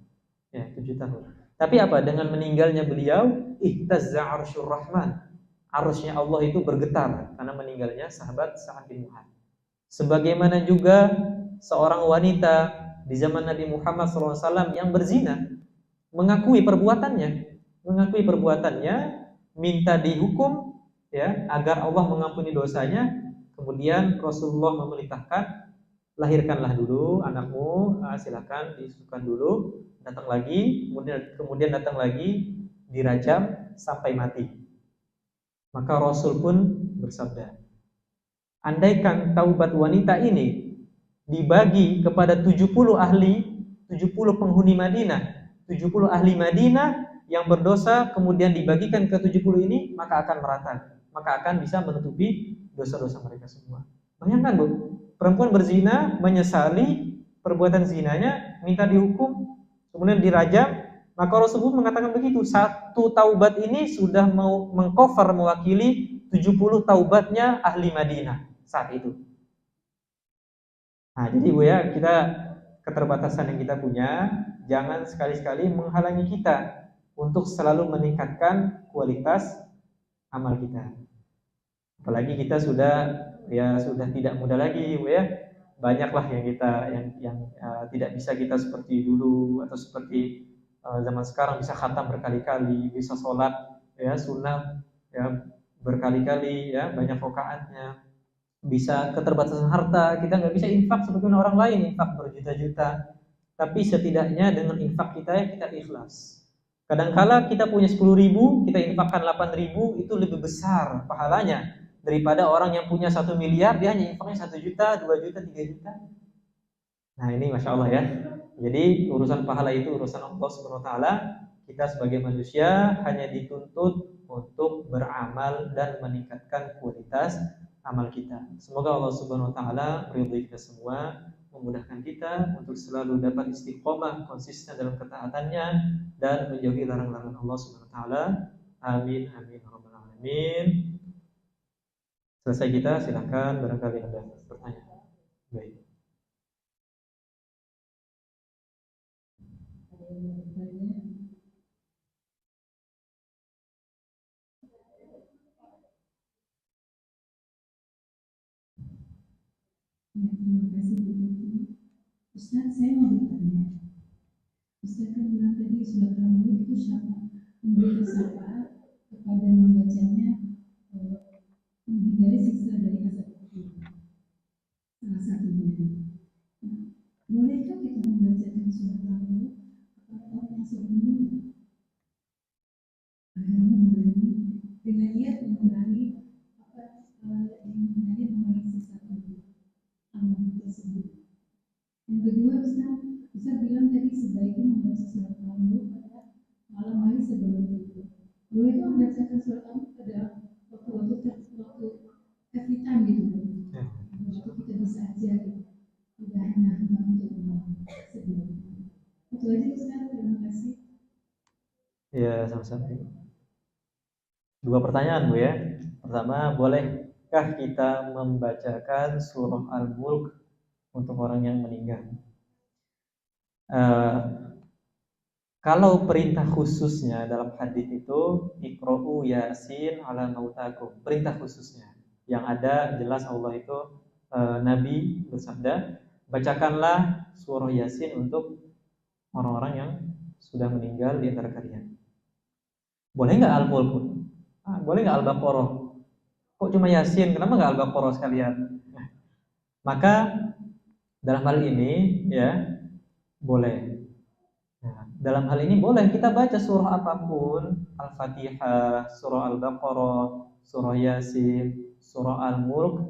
Ya, 7 tahun. Tapi apa? Dengan meninggalnya beliau, ihtazza 'arsyur rahman. Arusnya Allah itu bergetar karena meninggalnya sahabat Sa'ad bin Mu'adz. Sebagaimana juga seorang wanita di zaman Nabi Muhammad SAW yang berzina, mengakui perbuatannya, minta dihukum, ya, agar Allah mengampuni dosanya. Kemudian Rasulullah memerintahkan, lahirkanlah dulu anakmu, silakan disusukan dulu, datang lagi, kemudian datang lagi, dirajam sampai mati. Maka Rasul pun bersabda, andaikan taubat wanita ini dibagi kepada 70 ahli, 70 penghuni Madinah, 70 ahli Madinah yang berdosa kemudian dibagikan ke 70 ini, maka akan merata, maka akan bisa menutupi dosa-dosa mereka semua. Bayangkan Bu, perempuan berzina, menyesali perbuatan zinanya, minta dihukum, kemudian dirajam, maka Rasulullah mengatakan begitu, satu taubat ini sudah mau mengcover, mewakili 70 taubatnya ahli Madinah saat itu. Nah, jadi Bu ya, kita keterbatasan yang kita punya jangan sekali-sekali menghalangi kita untuk selalu meningkatkan kualitas amal kita. Apalagi kita sudah tidak muda lagi Bu ya. Banyaklah yang kita yang tidak bisa kita seperti dulu atau seperti zaman sekarang bisa khatam berkali-kali, bisa sholat ya sunnah ya berkali-kali ya, banyak rakaatnya. Bisa keterbatasan harta, kita nggak bisa infak seperti orang lain, infak berjuta-juta. Tapi setidaknya dengan infak kita ya kita ikhlas. Kadangkala kita punya 10.000, kita infakkan 8.000, itu lebih besar pahalanya daripada orang yang punya 1 miliar, dia hanya infaknya 1 juta, 2 juta, 3 juta. Nah ini Masya Allah ya. Jadi urusan pahala itu urusan Allah Subhanahu Wa Taala. Kita sebagai manusia hanya dituntut untuk beramal dan meningkatkan kualitas amal kita. Semoga Allah Subhanahu Wa Taala meridhai kita semua, memudahkan kita untuk selalu dapat istiqomah konsisten dalam ketaatannya dan menjauhi larangan-larangan Allah Subhanahu Wa Taala. Amin amin ya rabbal alamin. Selesai kita, silakan barangkali ada pertanyaan. Baik. Terima kasih Bu Tuti. Ustaz, saya mau bertanya. Ustaz kan bilang tadi surat Al-Mulk itu siapa? Memberi syafaat kepada membacanya menghindari siksa dari azab kubur. Salah satunya. Bolehkah kita membacakan surat Al-Mulk kepada orang yang sebelumnya? Agar mengurangi dengan niat mengurangi siksa kubur. Amal tersebut. Yang kedua, Ustaz bilang tadi sebaiknya membaca surat Al-Mulk pada malam hari sebelum tidur. Boleh itu membacakan surat Al-Mulk pada waktu every time gitu. Waktu kita bisa aja gitu. Tidak hanya untuk malam sebelum. Itu aja Ustaz, terima kasih. Ya, sama-sama. Dua pertanyaan Bu ya. Pertama, bolehkah kita membacakan surah Al-Mulk untuk orang yang meninggal? Eh, Kalau perintah khususnya dalam hadis itu Iqra'u Yasin ala mautakum, perintah khususnya yang ada jelas Allah itu Nabi bersabda, bacakanlah surah Yasin untuk orang-orang yang sudah meninggal di antara kalian. Boleh nggak Al-Mulk? Boleh nggak Al-Baqarah? Kok cuma Yasin? Kenapa nggak Al-Baqarah sekalian? Maka dalam hal ini ya boleh. Nah, dalam hal ini boleh kita baca surah apapun, Al-Fatihah, surah Al-Baqarah, surah Yasin, surah Al-Mulk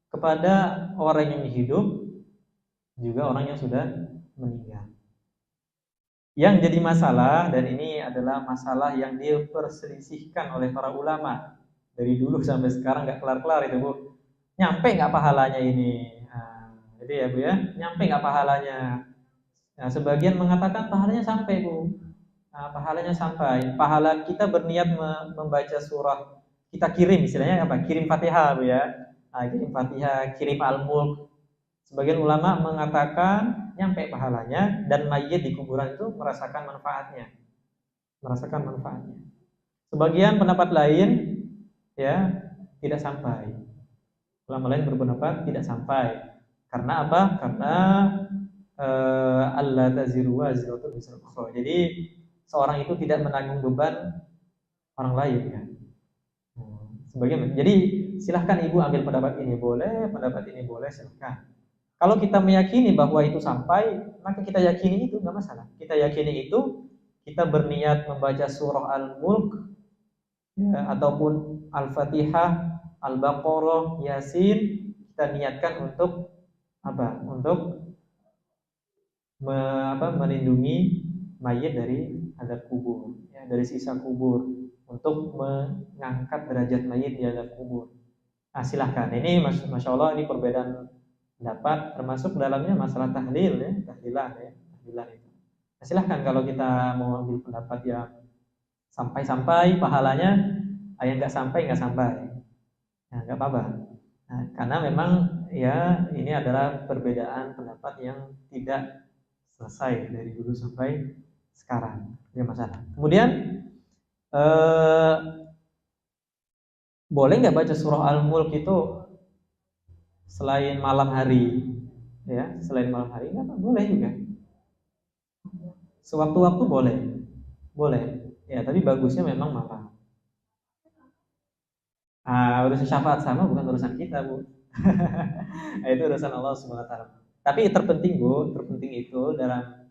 kepada orang yang hidup juga orang yang sudah meninggal. Yang jadi masalah, dan ini adalah masalah yang diperselisihkan oleh para ulama dari dulu sampai sekarang nggak kelar-kelar itu Bu. Nyampe nggak pahalanya ini? Nah, jadi ya Bu ya, nyampe nggak pahalanya? Nah, sebagian mengatakan pahalanya sampai Bu. Nah, pahalanya sampai. Pahala kita berniat membaca surah, kita kirim istilahnya apa? Kirim Fatihah Bu ya. Nah, kirim Fatihah, kirim Al-Mulk. Sebagian ulama mengatakan nyampe pahalanya dan mayit di kuburan itu merasakan manfaatnya. Merasakan manfaatnya. Sebagian pendapat lain ya tidak sampai. Ulama lain berpendapat tidak sampai. Karena apa? Karena Allah taziru wazratun wizra ukhra. Jadi seorang itu tidak menanggung beban orang lain ya. Sebagian. Jadi silahkan ibu ambil pendapat ini boleh, pendapat ini boleh, silahkan. Kalau kita meyakini bahwa itu sampai, maka kita yakini itu nggak masalah. Kita yakini itu, kita berniat membaca surah Al-Mulk ya, ataupun Al-Fatihah, Al-Baqarah, Yasin, kita niatkan untuk apa? Untuk melindungi mayit dari azab kubur, ya, dari siksa kubur, untuk mengangkat derajat mayit di azab kubur. Nah, silahkan. Ini masya Allah ini perbedaan pendapat, termasuk dalamnya masalah tahlil ya, tahlilan itu. Nah, silahkan kalau kita mau ambil pendapat yang sampai pahalanya, yang nggak sampai, nah, nggak apa-apa. Nah, karena memang ya ini adalah perbedaan pendapat yang tidak selesai dari dulu sampai sekarang, tidak masalah. Kemudian boleh nggak baca surah Al-Mulk itu selain malam hari, ya selain malam hari nggak boleh juga. Sewaktu-waktu boleh, ya tapi bagusnya memang malam. Urusan syafaat sama bukan urusan kita Bu. Itu urusan Allah Subhanahu Wa Taala. Tapi terpenting Bu, terpenting itu dalam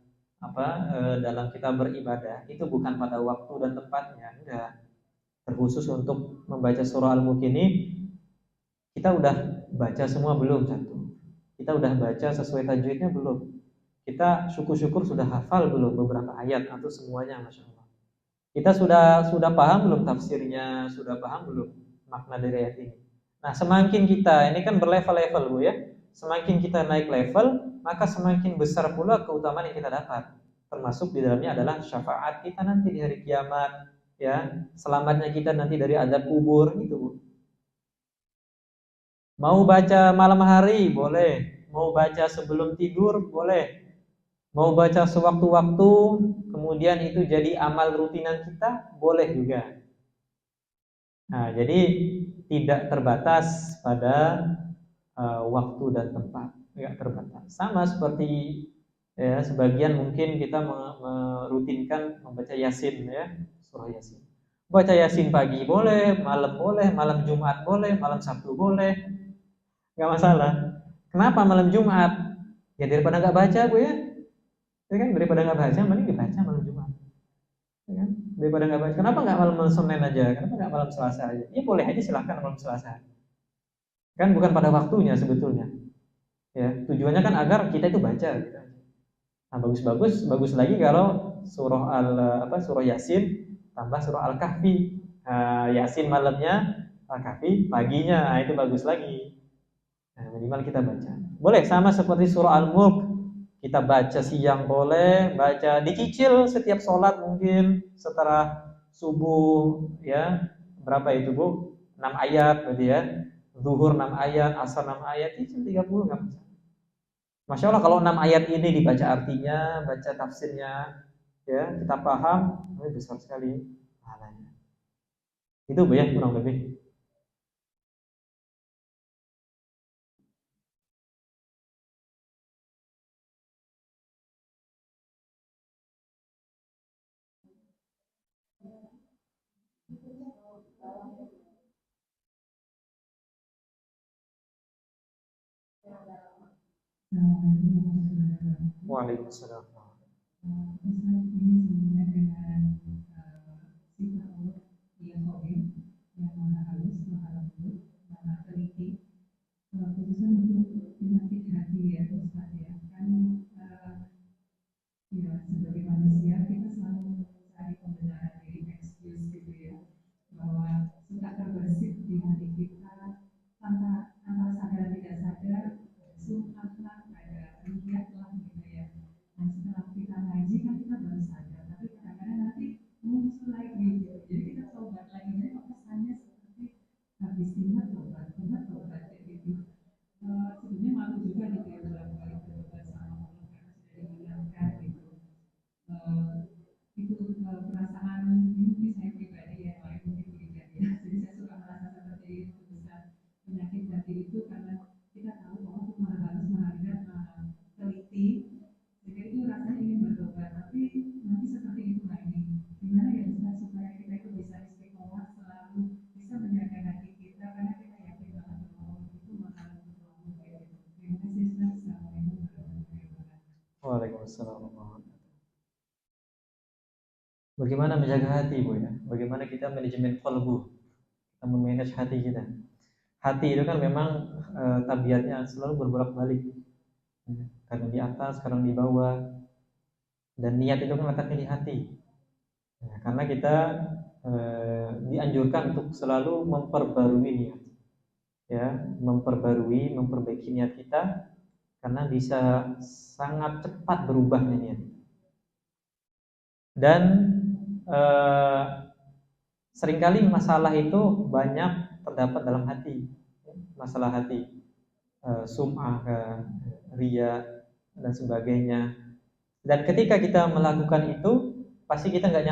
dalam kita beribadah itu bukan pada waktu dan tempatnya, enggak. Terkhusus untuk membaca surah Al-Mulk ini, kita udah baca semua belum? Satu. Kita udah baca sesuai tajwidnya belum? Kita syukur-syukur sudah hafal belum beberapa ayat atau semuanya, masya Allah. Kita sudah paham belum tafsirnya? Sudah paham belum makna dari ayat ini? Nah, semakin kita, ini kan berlevel-level Bu ya. Semakin kita naik level, maka semakin besar pula keutamaan yang kita dapat. Termasuk di dalamnya adalah syafaat kita nanti di hari kiamat, ya, selamatnya kita nanti dari azab kubur itu Bu. Mau baca malam hari boleh, mau baca sebelum tidur boleh, mau baca sewaktu-waktu kemudian itu jadi amal rutinan kita boleh juga. Nah, jadi tidak terbatas pada waktu dan tempat, tidak terbatas. Sama seperti ya, sebagian mungkin kita merutinkan membaca Yasin ya, surah Yasin. Baca Yasin pagi boleh, malam Jumat boleh, malam Sabtu boleh, nggak masalah. Kenapa malam Jumat? Ya daripada nggak baca Bu ya, kan daripada nggak baca, mending dibaca malam Jumat. Ya kan? Daripada nggak baca, kenapa nggak malam Senin aja? Kenapa nggak malam Selasa aja? Ya boleh aja, silahkan malam Selasa. Kan bukan pada waktunya sebetulnya. Ya tujuannya kan agar kita itu baca. Gitu. Nah bagus lagi kalau surah Yasin tambah surah Al-Kahfi. Yasin malamnya, Al-Kahfi paginya, itu bagus lagi. Nah, minimal kita baca. Boleh sama seperti surah Al-Mulk. Kita baca siang boleh, baca dicicil setiap sholat mungkin setelah subuh ya, berapa itu Bu? 6 ayat berarti ya. Zuhur 6 ayat, asar 6 ayat, itu 30 enggak masalah. Masya Allah kalau 6 ayat ini dibaca artinya, baca tafsirnya, ya kita paham, besar sekali pahalanya. Itu Bu ya kurang lebih. Assalamualaikum warahmatullahi wabarakatuh. Waalaikumsalam. Ustaz, ini sehubungan dengan sifat Allah yang Qadir, yang maha halus, maha lembut, maha teliti, khususnya untuk penyakit hati ya Ustaz ya. Kan ya sebagai manusia kita selalu mencari pembenaran diri, excuse gitu ya, bahwa suka terbersit di hati kita tanpa antara sadar dan tidak sadar, sungkan ada riak lah gitu ya. Dan setelah kita ngaji kan kita baru sadar, tapi kadang-kadang nanti muncul lagi gitu. Jadi kita tobat lagi, jadi kesannya seperti habis ingat tobat kayak gitu. Sebenarnya malu juga gitu ya beberapa kali bertobat sama Allah karena sudah diingatkan gitu. Itu perasaan ini saya pribadi ya, lain mungkin tidak ya. Jadi saya suka merasa seperti itu, bisa penyakit hati itu karena kita tahu bahwa itu maha halus, maha indah, maha teliti. Jadi itu rasanya ingin bertobat, tapi nanti seperti itu lagi. Gimana ya Ustaz supaya kita itu bisa istiqomah selalu bisa menjaga hati kita karena kita yakin banget bahwa itu maha halus, maha indah. Terima kasih Ustaz. Assalamualaikum warahmatullahi wabarakatuh. Waalaikumsalam. Bagaimana menjaga hati Bu ya? Bagaimana kita manajemen qalbu? Kita memanage hati kita. Hati itu kan memang tabiatnya selalu berbolak-balik. Kadang di atas, kadang di bawah. Dan niat itu kan letaknya di hati. Ya, karena kita dianjurkan untuk selalu memperbarui niat. Ya, memperbarui, memperbaiki niat kita karena bisa sangat cepat berubahnya niat. Dan seringkali masalah itu banyak terdapat dalam hati, masalah hati, sum'ah, riya dan sebagainya. Dan ketika kita melakukan itu, pasti kita nggak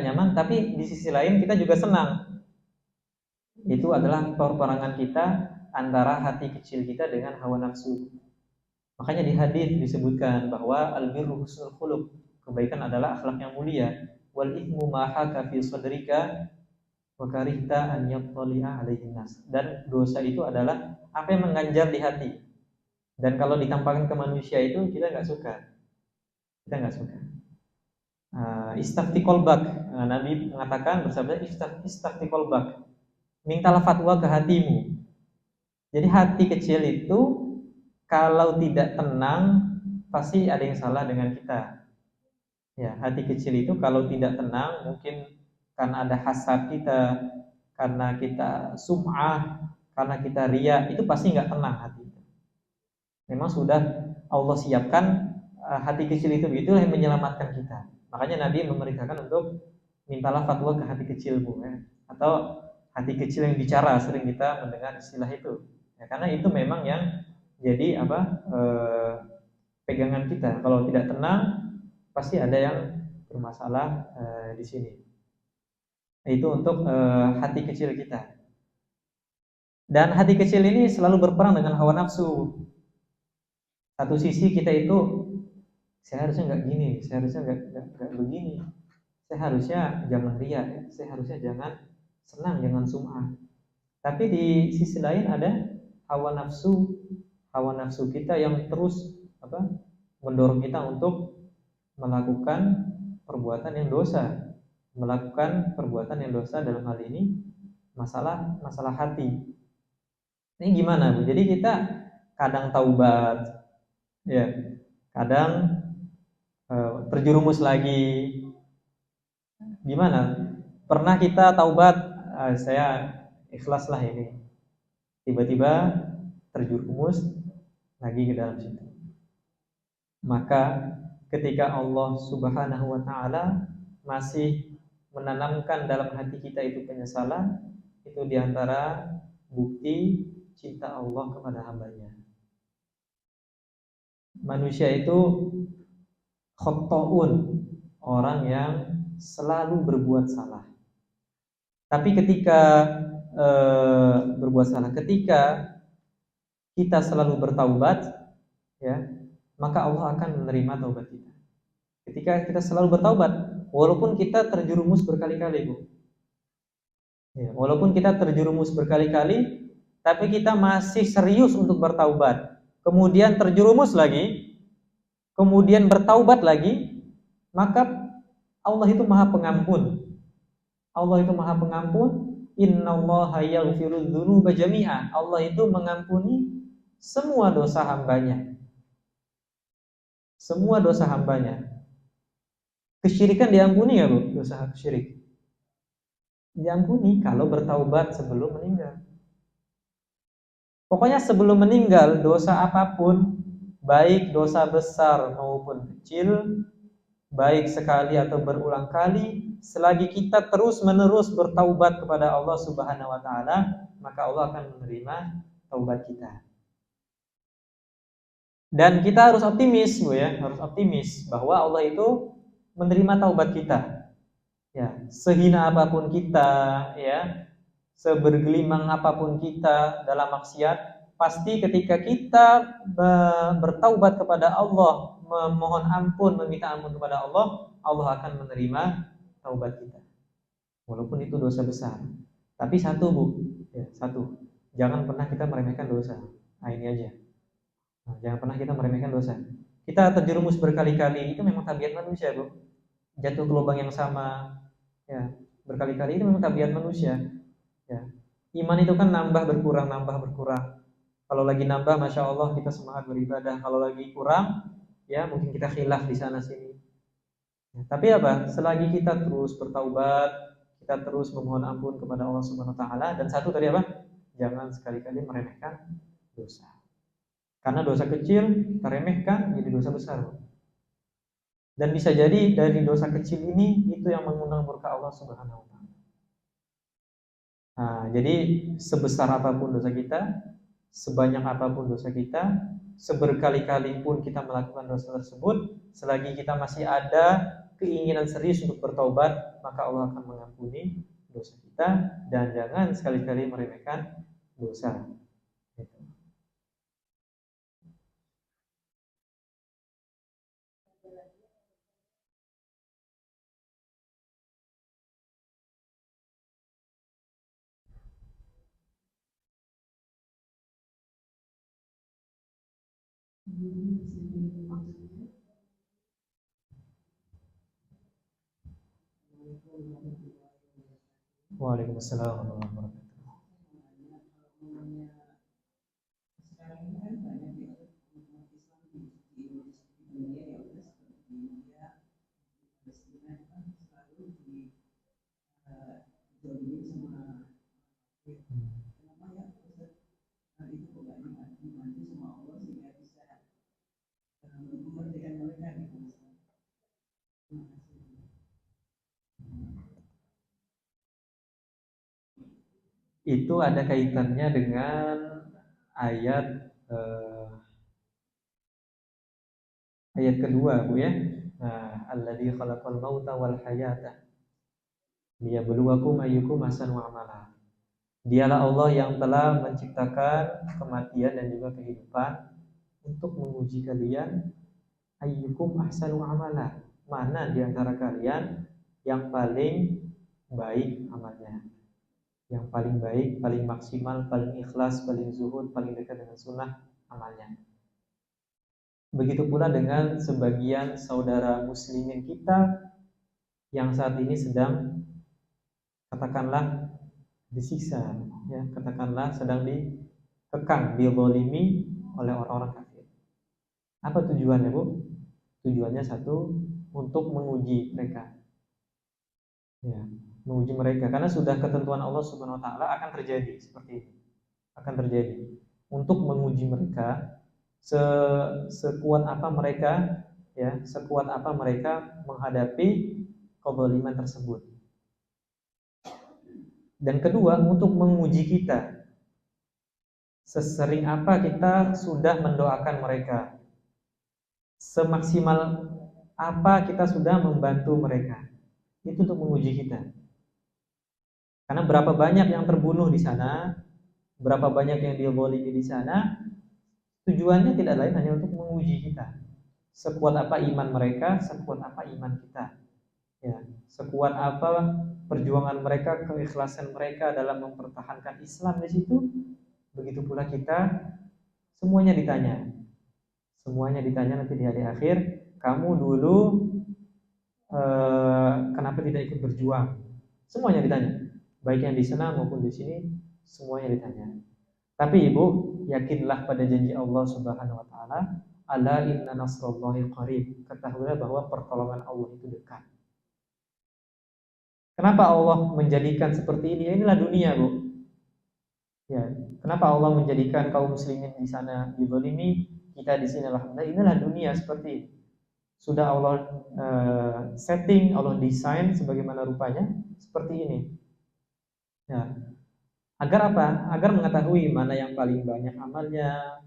nyaman. Tapi di sisi lain kita juga senang. Itu adalah peperangan kita antara hati kecil kita dengan hawa nafsu. Makanya di hadis disebutkan bahwa al-birru husnul khuluq, kebaikan adalah akhlak yang mulia. Wal ithmu ma haka fi sadrika wa karihta an yattali'a alaihin nas. Dan dosa itu adalah apa yang mengganjal di hati. Dan kalau ditampakkan ke manusia itu kita nggak suka. Istafti kolbak. Nabi mengatakan bersabda istafti kolbak. Mintalah fatwa ke hatimu. Jadi hati kecil itu kalau tidak tenang pasti ada yang salah dengan kita. Ya, hati kecil itu kalau tidak tenang mungkin karena ada hasad kita, karena kita sum'ah, karena kita riya, itu pasti nggak tenang hati. Memang sudah Allah siapkan hati kecil itu, itulah yang menyelamatkan kita. Makanya Nabi memerintahkan untuk mintalah fatwa ke hati kecilmu, ya. Atau hati kecil yang bicara, sering kita mendengar istilah itu. Ya, karena itu memang yang jadi pegangan kita. Kalau tidak tenang, pasti ada yang bermasalah di sini. Itu untuk hati kecil kita. Dan hati kecil ini selalu berperang dengan hawa nafsu. Satu sisi kita itu, saya harusnya nggak gini, saya harusnya nggak begini, saya harusnya jangan riya, saya harusnya jangan senang, jangan sum'ah. Tapi di sisi lain ada hawa nafsu kita yang terus mendorong kita untuk melakukan perbuatan yang dosa, dalam hal ini masalah hati. Ini gimana Bu? Jadi kita kadang taubat, ya, kadang terjerumus lagi. Gimana? Pernah kita taubat, saya ikhlas lah ini, tiba-tiba terjerumus lagi ke dalam situ. Maka ketika Allah Subhanahu wa ta'ala masih menanamkan dalam hati kita itu penyesalan, itu diantara bukti cinta Allah kepada hambanya. Manusia itu khotoun, orang yang selalu berbuat salah. Tapi ketika berbuat salah, ketika kita selalu bertaubat, ya, maka Allah akan menerima taubat kita. Ketika kita selalu bertaubat, walaupun kita terjerumus berkali-kali, Bu. Ya, walaupun kita terjerumus berkali-kali, tapi kita masih serius untuk bertaubat. Kemudian terjerumus lagi, kemudian bertaubat lagi, maka Allah itu Maha Pengampun. Allah itu Maha Pengampun. Innallaha yaghfiru dzunuba jami'a. Allah itu mengampuni semua dosa hambanya. Semua dosa hambanya. Kesyirikan diampuni ya, Bu? Dosa syirik diampuni kalau bertaubat sebelum meninggal. Pokoknya sebelum meninggal, dosa apapun, baik dosa besar maupun kecil, baik sekali atau berulang kali, selagi kita terus-menerus bertaubat kepada Allah Subhanahu wa taala, maka Allah akan menerima taubat kita. Dan kita harus optimis, Bu ya, harus optimis bahwa Allah itu menerima taubat kita. Ya, sehina apapun kita, ya, sebergelimang apapun kita dalam maksiat, pasti ketika kita bertaubat kepada Allah, memohon ampun, meminta ampun kepada Allah, Allah akan menerima taubat kita. Walaupun itu dosa besar. Tapi satu, Bu, ya, satu, jangan pernah kita meremehkan dosa. Nah, ini aja. Nah, jangan pernah kita meremehkan dosa. Kita terjerumus berkali-kali, itu memang tabiat manusia, Bu. Jatuh ke lubang yang sama, ya, berkali-kali itu memang tabiat manusia. Ya. Iman itu kan nambah berkurang. Kalau lagi nambah, masya Allah kita semangat beribadah. Kalau lagi kurang, ya mungkin kita khilaf di sana sini. Ya, tapi apa? Selagi kita terus bertaubat, kita terus memohon ampun kepada Allah Subhanahu Wa Taala. Dan satu tadi apa? Jangan sekali-kali meremehkan dosa. Karena dosa kecil kita remehkan jadi dosa besar. Dan bisa jadi dari dosa kecil ini itu yang mengundang murka Allah Subhanahu wa taala. Nah, jadi sebesar apapun dosa kita, sebanyak apapun dosa kita, seberkali-kali pun kita melakukan dosa tersebut, selagi kita masih ada keinginan serius untuk bertobat, maka Allah akan mengampuni dosa kita. Dan jangan sekali-kali meremehkan dosa. Waalaikumsalam warahmatullahi wabarakatuh. Itu ada kaitannya dengan ayat ayat kedua, Bu ya. Nah, alladzi khalaqal mauta wal hayata liyabluwakum ayyukum ahsanu amala. Dialah Allah yang telah menciptakan kematian dan juga kehidupan untuk menguji kalian ayyukum ahsanu amala. Mana di antara kalian yang paling baik amalnya? Yang paling baik, paling maksimal, paling ikhlas, paling zuhud, paling dekat dengan sunnah amalnya. Begitu pula dengan sebagian saudara muslimin kita yang saat ini sedang katakanlah disiksa, ya, katakanlah sedang dikekang, dizalimi oleh orang-orang kafir. Apa tujuannya, Bu? Tujuannya satu, untuk menguji mereka. Ya, menguji mereka karena sudah ketentuan Allah Subhanahu wa taala akan terjadi seperti ini. Akan terjadi untuk menguji mereka sekuat apa mereka, ya, sekuat apa mereka menghadapi kezaliman tersebut. Dan kedua, untuk menguji kita. Sesering apa kita sudah mendoakan mereka. Semaksimal apa kita sudah membantu mereka. Itu untuk menguji kita. Karena berapa banyak yang terbunuh di sana, berapa banyak yang dizalimi di sana, tujuannya tidak lain hanya untuk menguji kita. Sekuat apa iman mereka, sekuat apa iman kita. Ya, sekuat apa perjuangan mereka, keikhlasan mereka dalam mempertahankan Islam di situ, begitu pula kita semuanya ditanya. Semuanya ditanya nanti di hari akhir, kamu dulu kenapa tidak ikut berjuang? Semuanya ditanya. Baik yang di sana maupun di sini, semuanya ditanya. Tapi Ibu, yakinlah pada janji Allah Subhanahu wa taala, ala inna nasrallahi qarib. Ketahuilah bahwa pertolongan Allah itu dekat. Kenapa Allah menjadikan seperti ini? Inilah dunia, Bu. Ya, kenapa Allah menjadikan kaum muslimin di sana dizalimi, kita di sini alhamdulillah. Inilah dunia seperti ini. Sudah Allah setting, Allah desain sebagaimana rupanya seperti ini. Ya. Agar apa? Agar mengetahui mana yang paling banyak amalnya,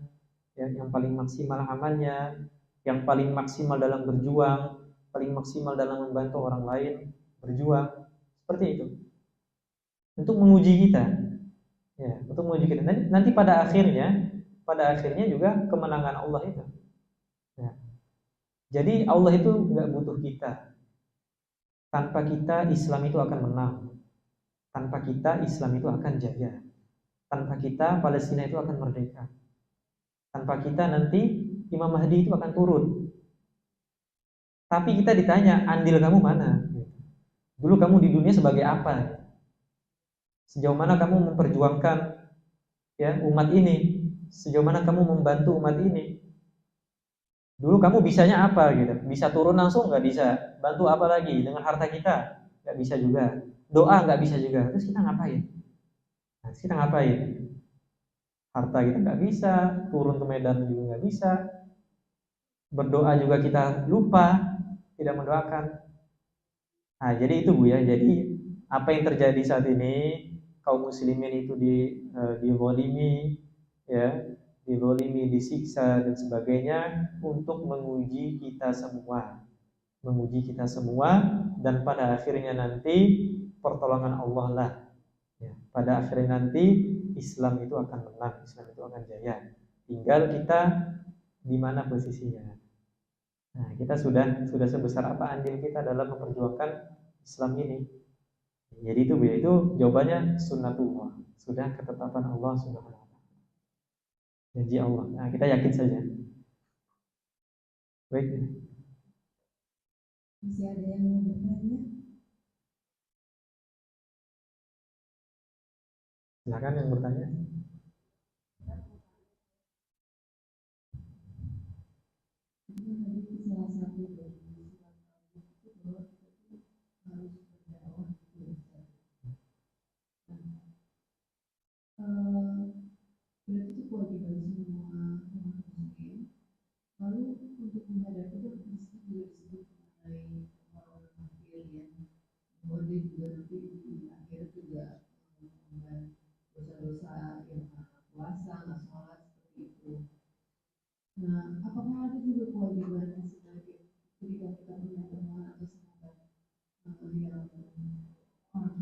yang paling maksimal amalnya, yang paling maksimal dalam berjuang, paling maksimal dalam membantu orang lain berjuang, seperti itu. Untuk menguji kita, ya, untuk menguji kita. Nanti pada akhirnya juga kemenangan Allah itu. Ya. Jadi Allah itu nggak butuh kita. Tanpa kita Islam itu akan menang. Tanpa kita Islam itu akan jaya. Tanpa kita Palestina itu akan merdeka. Tanpa kita nanti Imam Mahdi itu akan turun. Tapi kita ditanya, andil kamu mana? Dulu kamu di dunia sebagai apa? Sejauh mana kamu memperjuangkan ya umat ini? Sejauh mana kamu membantu umat ini? Dulu kamu bisanya apa gitu? Bisa turun langsung nggak bisa? Bantu apa lagi? Dengan harta kita nggak bisa juga. Doa nggak bisa juga. Terus kita ngapain? Nah, kita ngapain? Harta kita nggak bisa, turun ke medan juga nggak bisa, berdoa juga kita lupa, tidak mendoakan. Nah, jadi itu Bu ya. Jadi apa yang terjadi saat ini, kaum muslimin itu dizalimi, ya, dizalimi, disiksa dan sebagainya untuk menguji kita semua, dan pada akhirnya nanti pertolongan Allah lah. Ya, pada akhirnya nanti Islam itu akan menang, Islam itu akan jaya. Tinggal kita di mana posisinya. Nah, kita sudah sebesar apa andil kita dalam memperjuangkan Islam ini. Jadi itu jawabannya sunnatullah. Sudah ketetapan Allah Subhanahu wa taala. Janji Allah. Nah, kita yakin saja. Baik. Masih ada yang mau bertanya? Silakan yang bertanya. Salah satu dari itu bahwa harus berdakwah. Berarti itu kewajiban semua umat muslim. Lalu untuk menghadapi itu disebut mengenai orang kafir ya, bahwa dia juga nanti di akhir juga melakukan dosa-dosa yang puasa, nggak sholat seperti itu. Nah, apakah ada juga kewajiban sebagai ketika kita punya teman atau sahabat yang orang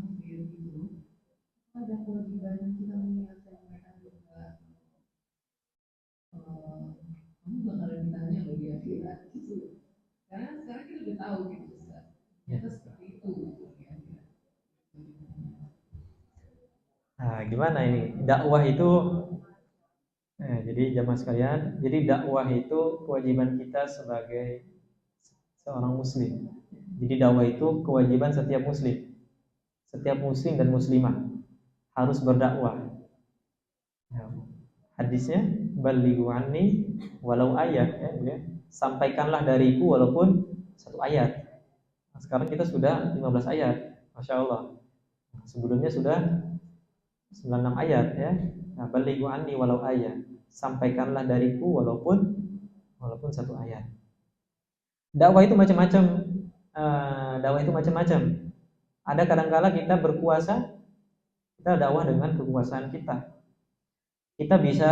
kafir gitu, ada kewajiban kita mengingatkan mereka juga, kamu bakalan ditanya loh di akhirat gitu. Karena sekarang kita udah tahu gitu Ustaz. Ternyata seperti itu gitu di akhirat. Nah, gimana ini? Dakwah itu jadi jamaah sekalian, jadi dakwah itu kewajiban kita sebagai seorang muslim. Jadi dakwah itu kewajiban setiap muslim. Setiap muslim dan muslimah harus berdakwah. Ya. Hadisnya balighu anni walau ayat ya. Sampaikanlah dariku walaupun satu ayat. Nah, sekarang kita sudah 15 ayat. Masya Allah. Sebelumnya sudah 96 ayat ya. Nah, balighu anni walau ayat. Sampaikanlah dariku walaupun satu ayat. Dakwah itu macam-macam. Ada kadangkala kita berpuasa Kita dakwah dengan kekuasaan kita. Kita bisa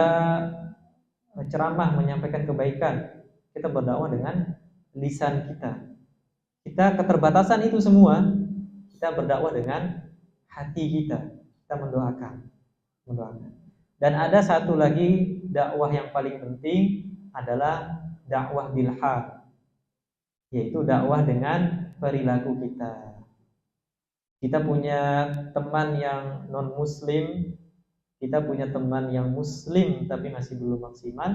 ceramah menyampaikan kebaikan. Kita berdakwah dengan lisan kita. Kita keterbatasan itu semua, kita berdakwah dengan hati kita. Kita mendoakan. Dan ada satu lagi dakwah yang paling penting adalah dakwah bil hal, yaitu dakwah dengan perilaku kita. Kita punya teman yang non muslim, kita punya teman yang muslim tapi masih belum maksimal.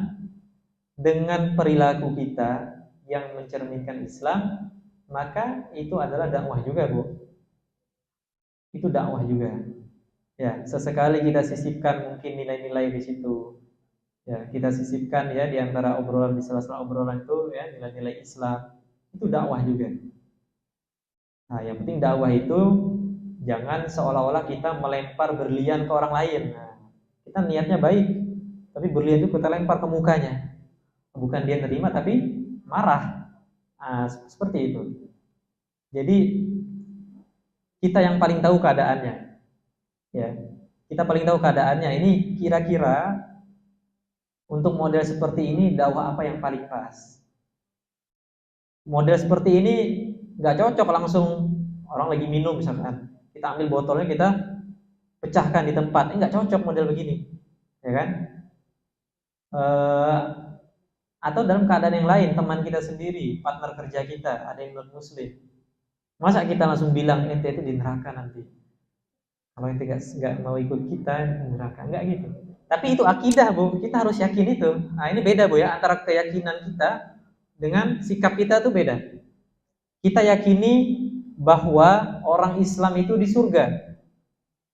Dengan perilaku kita yang mencerminkan Islam, maka itu adalah dakwah juga, Bu. Itu dakwah juga. Ya, sesekali kita sisipkan mungkin nilai-nilai di situ. Ya, kita sisipkan ya di antara obrolan, di sela-sela obrolan itu ya nilai-nilai Islam. Itu dakwah juga. Nah, yang penting dakwah itu jangan seolah-olah kita melempar berlian ke orang lain. Nah, kita niatnya baik, tapi berlian itu kita lempar ke mukanya. Bukan dia terima tapi marah. Nah, seperti itu. Jadi kita yang paling tahu keadaannya. Ya, kita paling tahu keadaannya. Ini kira-kira untuk model seperti ini dakwah apa yang paling pas? Model seperti ini nggak cocok langsung orang lagi minum misalkan. Kita ambil botolnya, kita pecahkan di tempat. Ini nggak cocok model begini, ya kan? Atau dalam keadaan yang lain, teman kita sendiri, partner kerja kita, ada yang non muslim. Masa kita langsung bilang ente itu di neraka nanti? Kalau ente nggak mau ikut kita di neraka, nggak gitu. Tapi itu akidah, Bu. Kita harus yakin itu. Nah, ini beda, Bu ya, antara keyakinan kita dengan sikap kita itu beda. Kita yakini bahwa orang Islam itu di surga.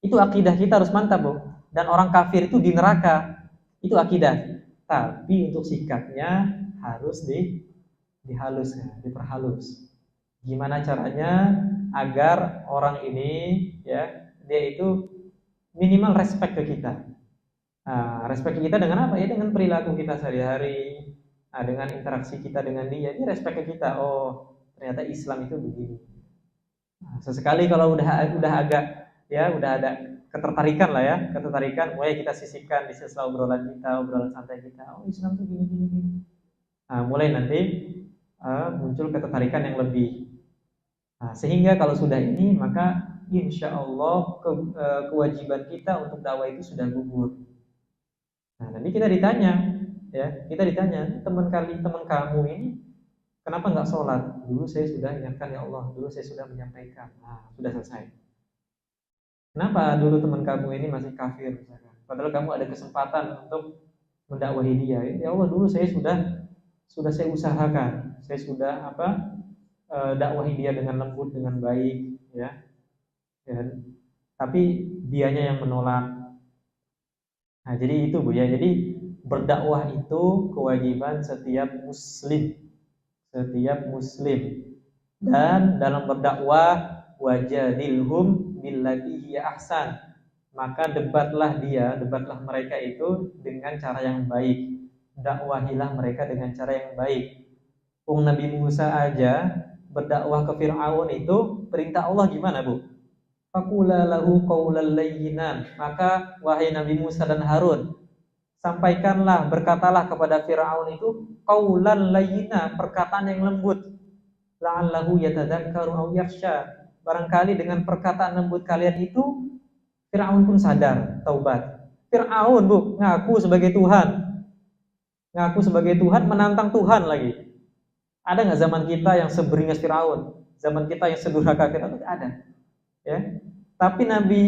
Itu akidah kita harus mantap, Bu. Dan orang kafir itu di neraka. Itu akidah. Tapi untuk sikapnya harus dihaluskan, diperhalus. Gimana caranya agar orang ini ya, dia itu minimal respect ke kita. Nah, respect kita dengan apa? Ya dengan perilaku kita sehari-hari, dengan interaksi kita dengan dia. Dia respect ke kita. Oh, ternyata Islam itu begini. Nah, sesekali kalau udah agak ya udah ada ketertarikan lah ya, ketertarikan, mulai kita sisipkan di sela obrolan kita, obrolan santai kita. Oh, Islam tuh gini. Nah, mulai nanti muncul ketertarikan yang lebih. Nah, sehingga kalau sudah ini, maka insya Allah kewajiban kita untuk dakwah itu sudah gugur. Nah, nanti kita ditanya, ya, teman kamu ini kenapa nggak sholat? Dulu saya sudah ingatkan ya Allah, dulu saya sudah menyampaikan. Nah, sudah selesai. Kenapa dulu teman kamu ini masih kafir misalkan? Padahal kamu ada kesempatan untuk mendakwahi dia. Ya Allah, dulu saya sudah saya usahakan, saya sudah dakwahi dia dengan lembut, dengan baik, ya. Tapi dianya yang menolak. Nah, jadi itu, Bu ya. Jadi berdakwah itu kewajiban setiap muslim. Dan dalam berdakwah wajadilhum billati hiya ahsan. Maka debatlah mereka itu dengan cara yang baik. Dakwahilah mereka dengan cara yang baik. Nabi Musa aja berdakwah ke Fir'aun itu perintah Allah gimana, Bu? Faqula lahu qawlan layyinan. Maka wahai Nabi Musa dan Harun, sampaikanlah, berkatalah kepada Fir'aun itu qawlan layyina, perkataan yang lembut. La'allahu yatadzakkaru aw yakhsha. Barangkali dengan perkataan lembut kalian itu Fir'aun pun sadar, taubat. Fir'aun, Bu, ngaku sebagai Tuhan, menantang Tuhan lagi. Ada nggak zaman kita yang seberingas Fir'aun? Zaman kita yang sedurhaka Fir'aun? Tidak ada. Ya. Tapi Nabi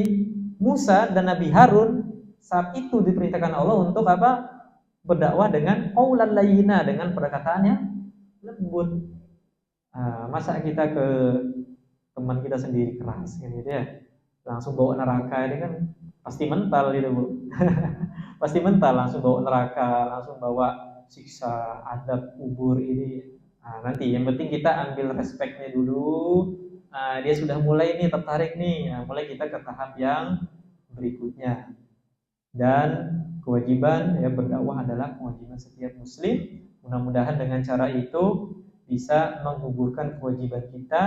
Musa dan Nabi Harun saat itu diperintahkan Allah untuk apa? Berdakwah dengan qaulan layyina, dengan perkataan yang lembut. Masa kita ke teman kita sendiri keras gitu ya. Langsung bawa neraka, ini kan pasti mental gitu, Bu. Pasti mental, langsung bawa neraka, langsung bawa siksa, adab kubur ini. Nanti yang penting kita ambil respeknya dulu. Dia sudah mulai nih tertarik nih, mulai kita ke tahap yang berikutnya. Dan kewajiban ya berdakwah adalah kewajiban setiap muslim. Mudah-mudahan dengan cara itu bisa menggugurkan kewajiban kita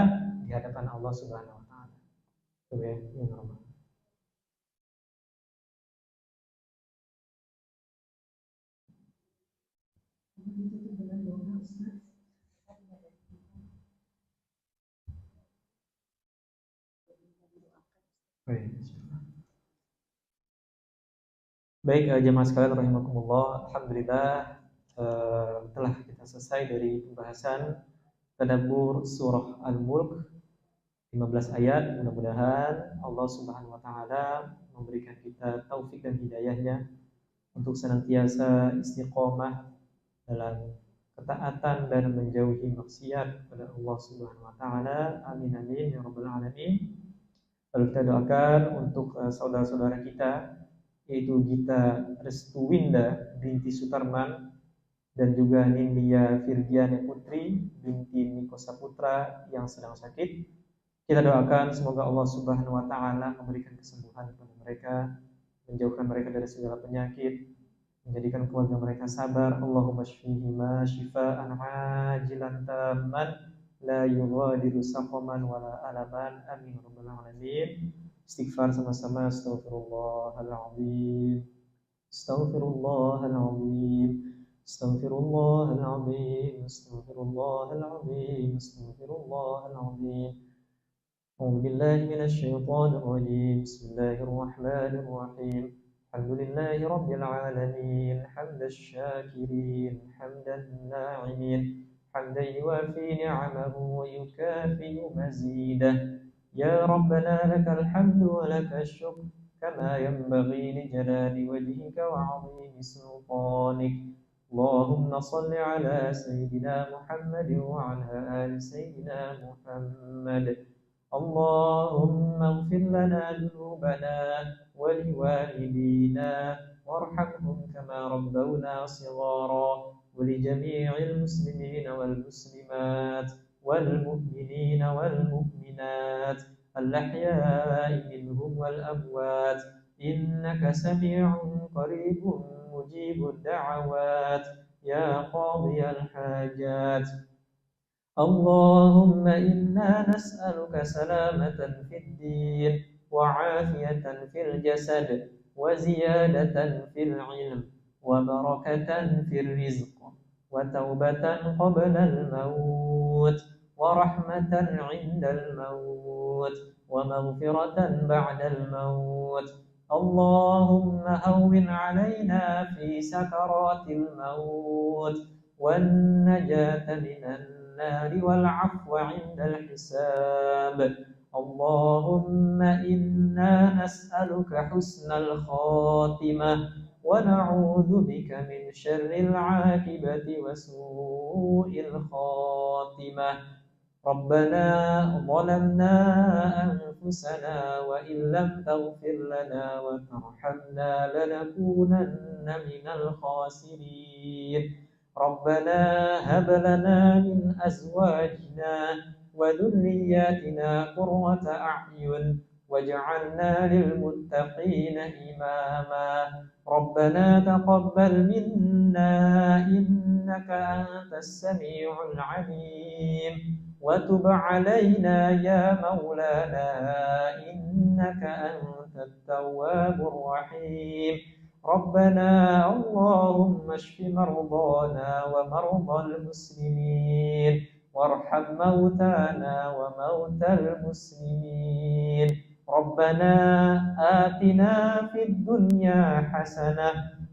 di hadapan Allah Subhanahu wa taala. Ustaz. Baik, jemaah sekalian rahimakumullah, alhamdulillah telah kita selesai dari pembahasan tadabbur surah Al-Mulk 15 ayat. Mudah-mudahan Allah Subhanahu wa taala memberikan kita taufik dan hidayahnya untuk senantiasa istiqomah dalam ketaatan dan menjauhi maksiat kepada Allah Subhanahu wa taala. Amin amin ya rabbal alamin. Lalu kita doakan untuk saudara-saudara kita, yaitu Gita Restuwinda binti Sutarman dan juga Nindya Virgiane Putri binti Niko Saputra yang sedang sakit. Kita doakan semoga Allah Subhanahu wa taala memberikan kesembuhan kepada mereka, menjauhkan mereka dari segala penyakit, menjadikan keluarga mereka sabar. Allahumma shfihima shifaan ajilan tamman la yughadiru saqaman wala alaman. Amin rabbal alamin. Istighfar sama-sama. Astaghfirullahaladzim, astaghfirullahaladzim, astaghfirullahaladzim, astaghfirullahaladzim, astaghfirullahaladzim. أعوذ بالله من الشيطان الرجيم. بسم الله الرحمن الرحيم. الحمد لله رب العالمين حمد الشاكرين حمد الناعمين حمدا يوافي نعمه ويكافئ مزيده. يا ربنا لك الحمد ولك الشكر كما ينبغي لجلال وجهك وعظيم سلطانك. اللهم صل على سيدنا محمد وعلى آل سيدنا محمد. اللهم اغفر لنا ذنوبنا ولوالدينا وارحمهم كما ربونا صغارا، ولجميع المسلمين والمسلمات والمؤمنين والمؤمنات الأحياء منهم والأموات، إنك سميع قريب مجيب الدعوات يا قاضي الحاجات. اللهم إنا نسألك سلامة في الدين وعافية في الجسد وزيادة في العلم وبركة في الرزق وتوبة قبل الموت ورحمة عند الموت ومغفرة بعد الموت. اللهم هون علينا في سكرات الموت والنجاة من النار والعفو عند الحساب. اللهم إنا نسألك حسن الخاتمة ونعوذ بك من شر العاقبة وسوء الخاتمة. ربنا ظلمنا أنفسنا وإن لم تغفر لنا وترحمنا لنكونن من الخاسرين. ربنا هب لنا من أزواجنا وذرياتنا قرة أعين واجعلنا للمتقين إماما. ربنا تقبل منا إنك أنت السميع العليم وتب علينا يا مولانا إنك أنت التواب الرحيم. ربنا اللهم اشف مرضانا ومرضى المسلمين وارحم موتانا وموتى المسلمين. ربنا آتنا في الدنيا حسنة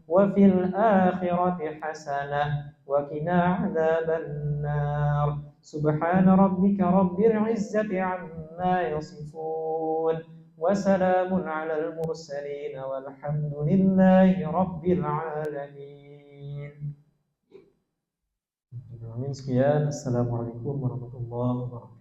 وفي الآخرة حسنة وقنا عذاب النار. سبحان ربك رب العزة عما يصفون وسلام على المرسلين والحمد لله رب العالمين. Amin. Sekian. Assalamualaikum warahmatullahi wabarakatuh.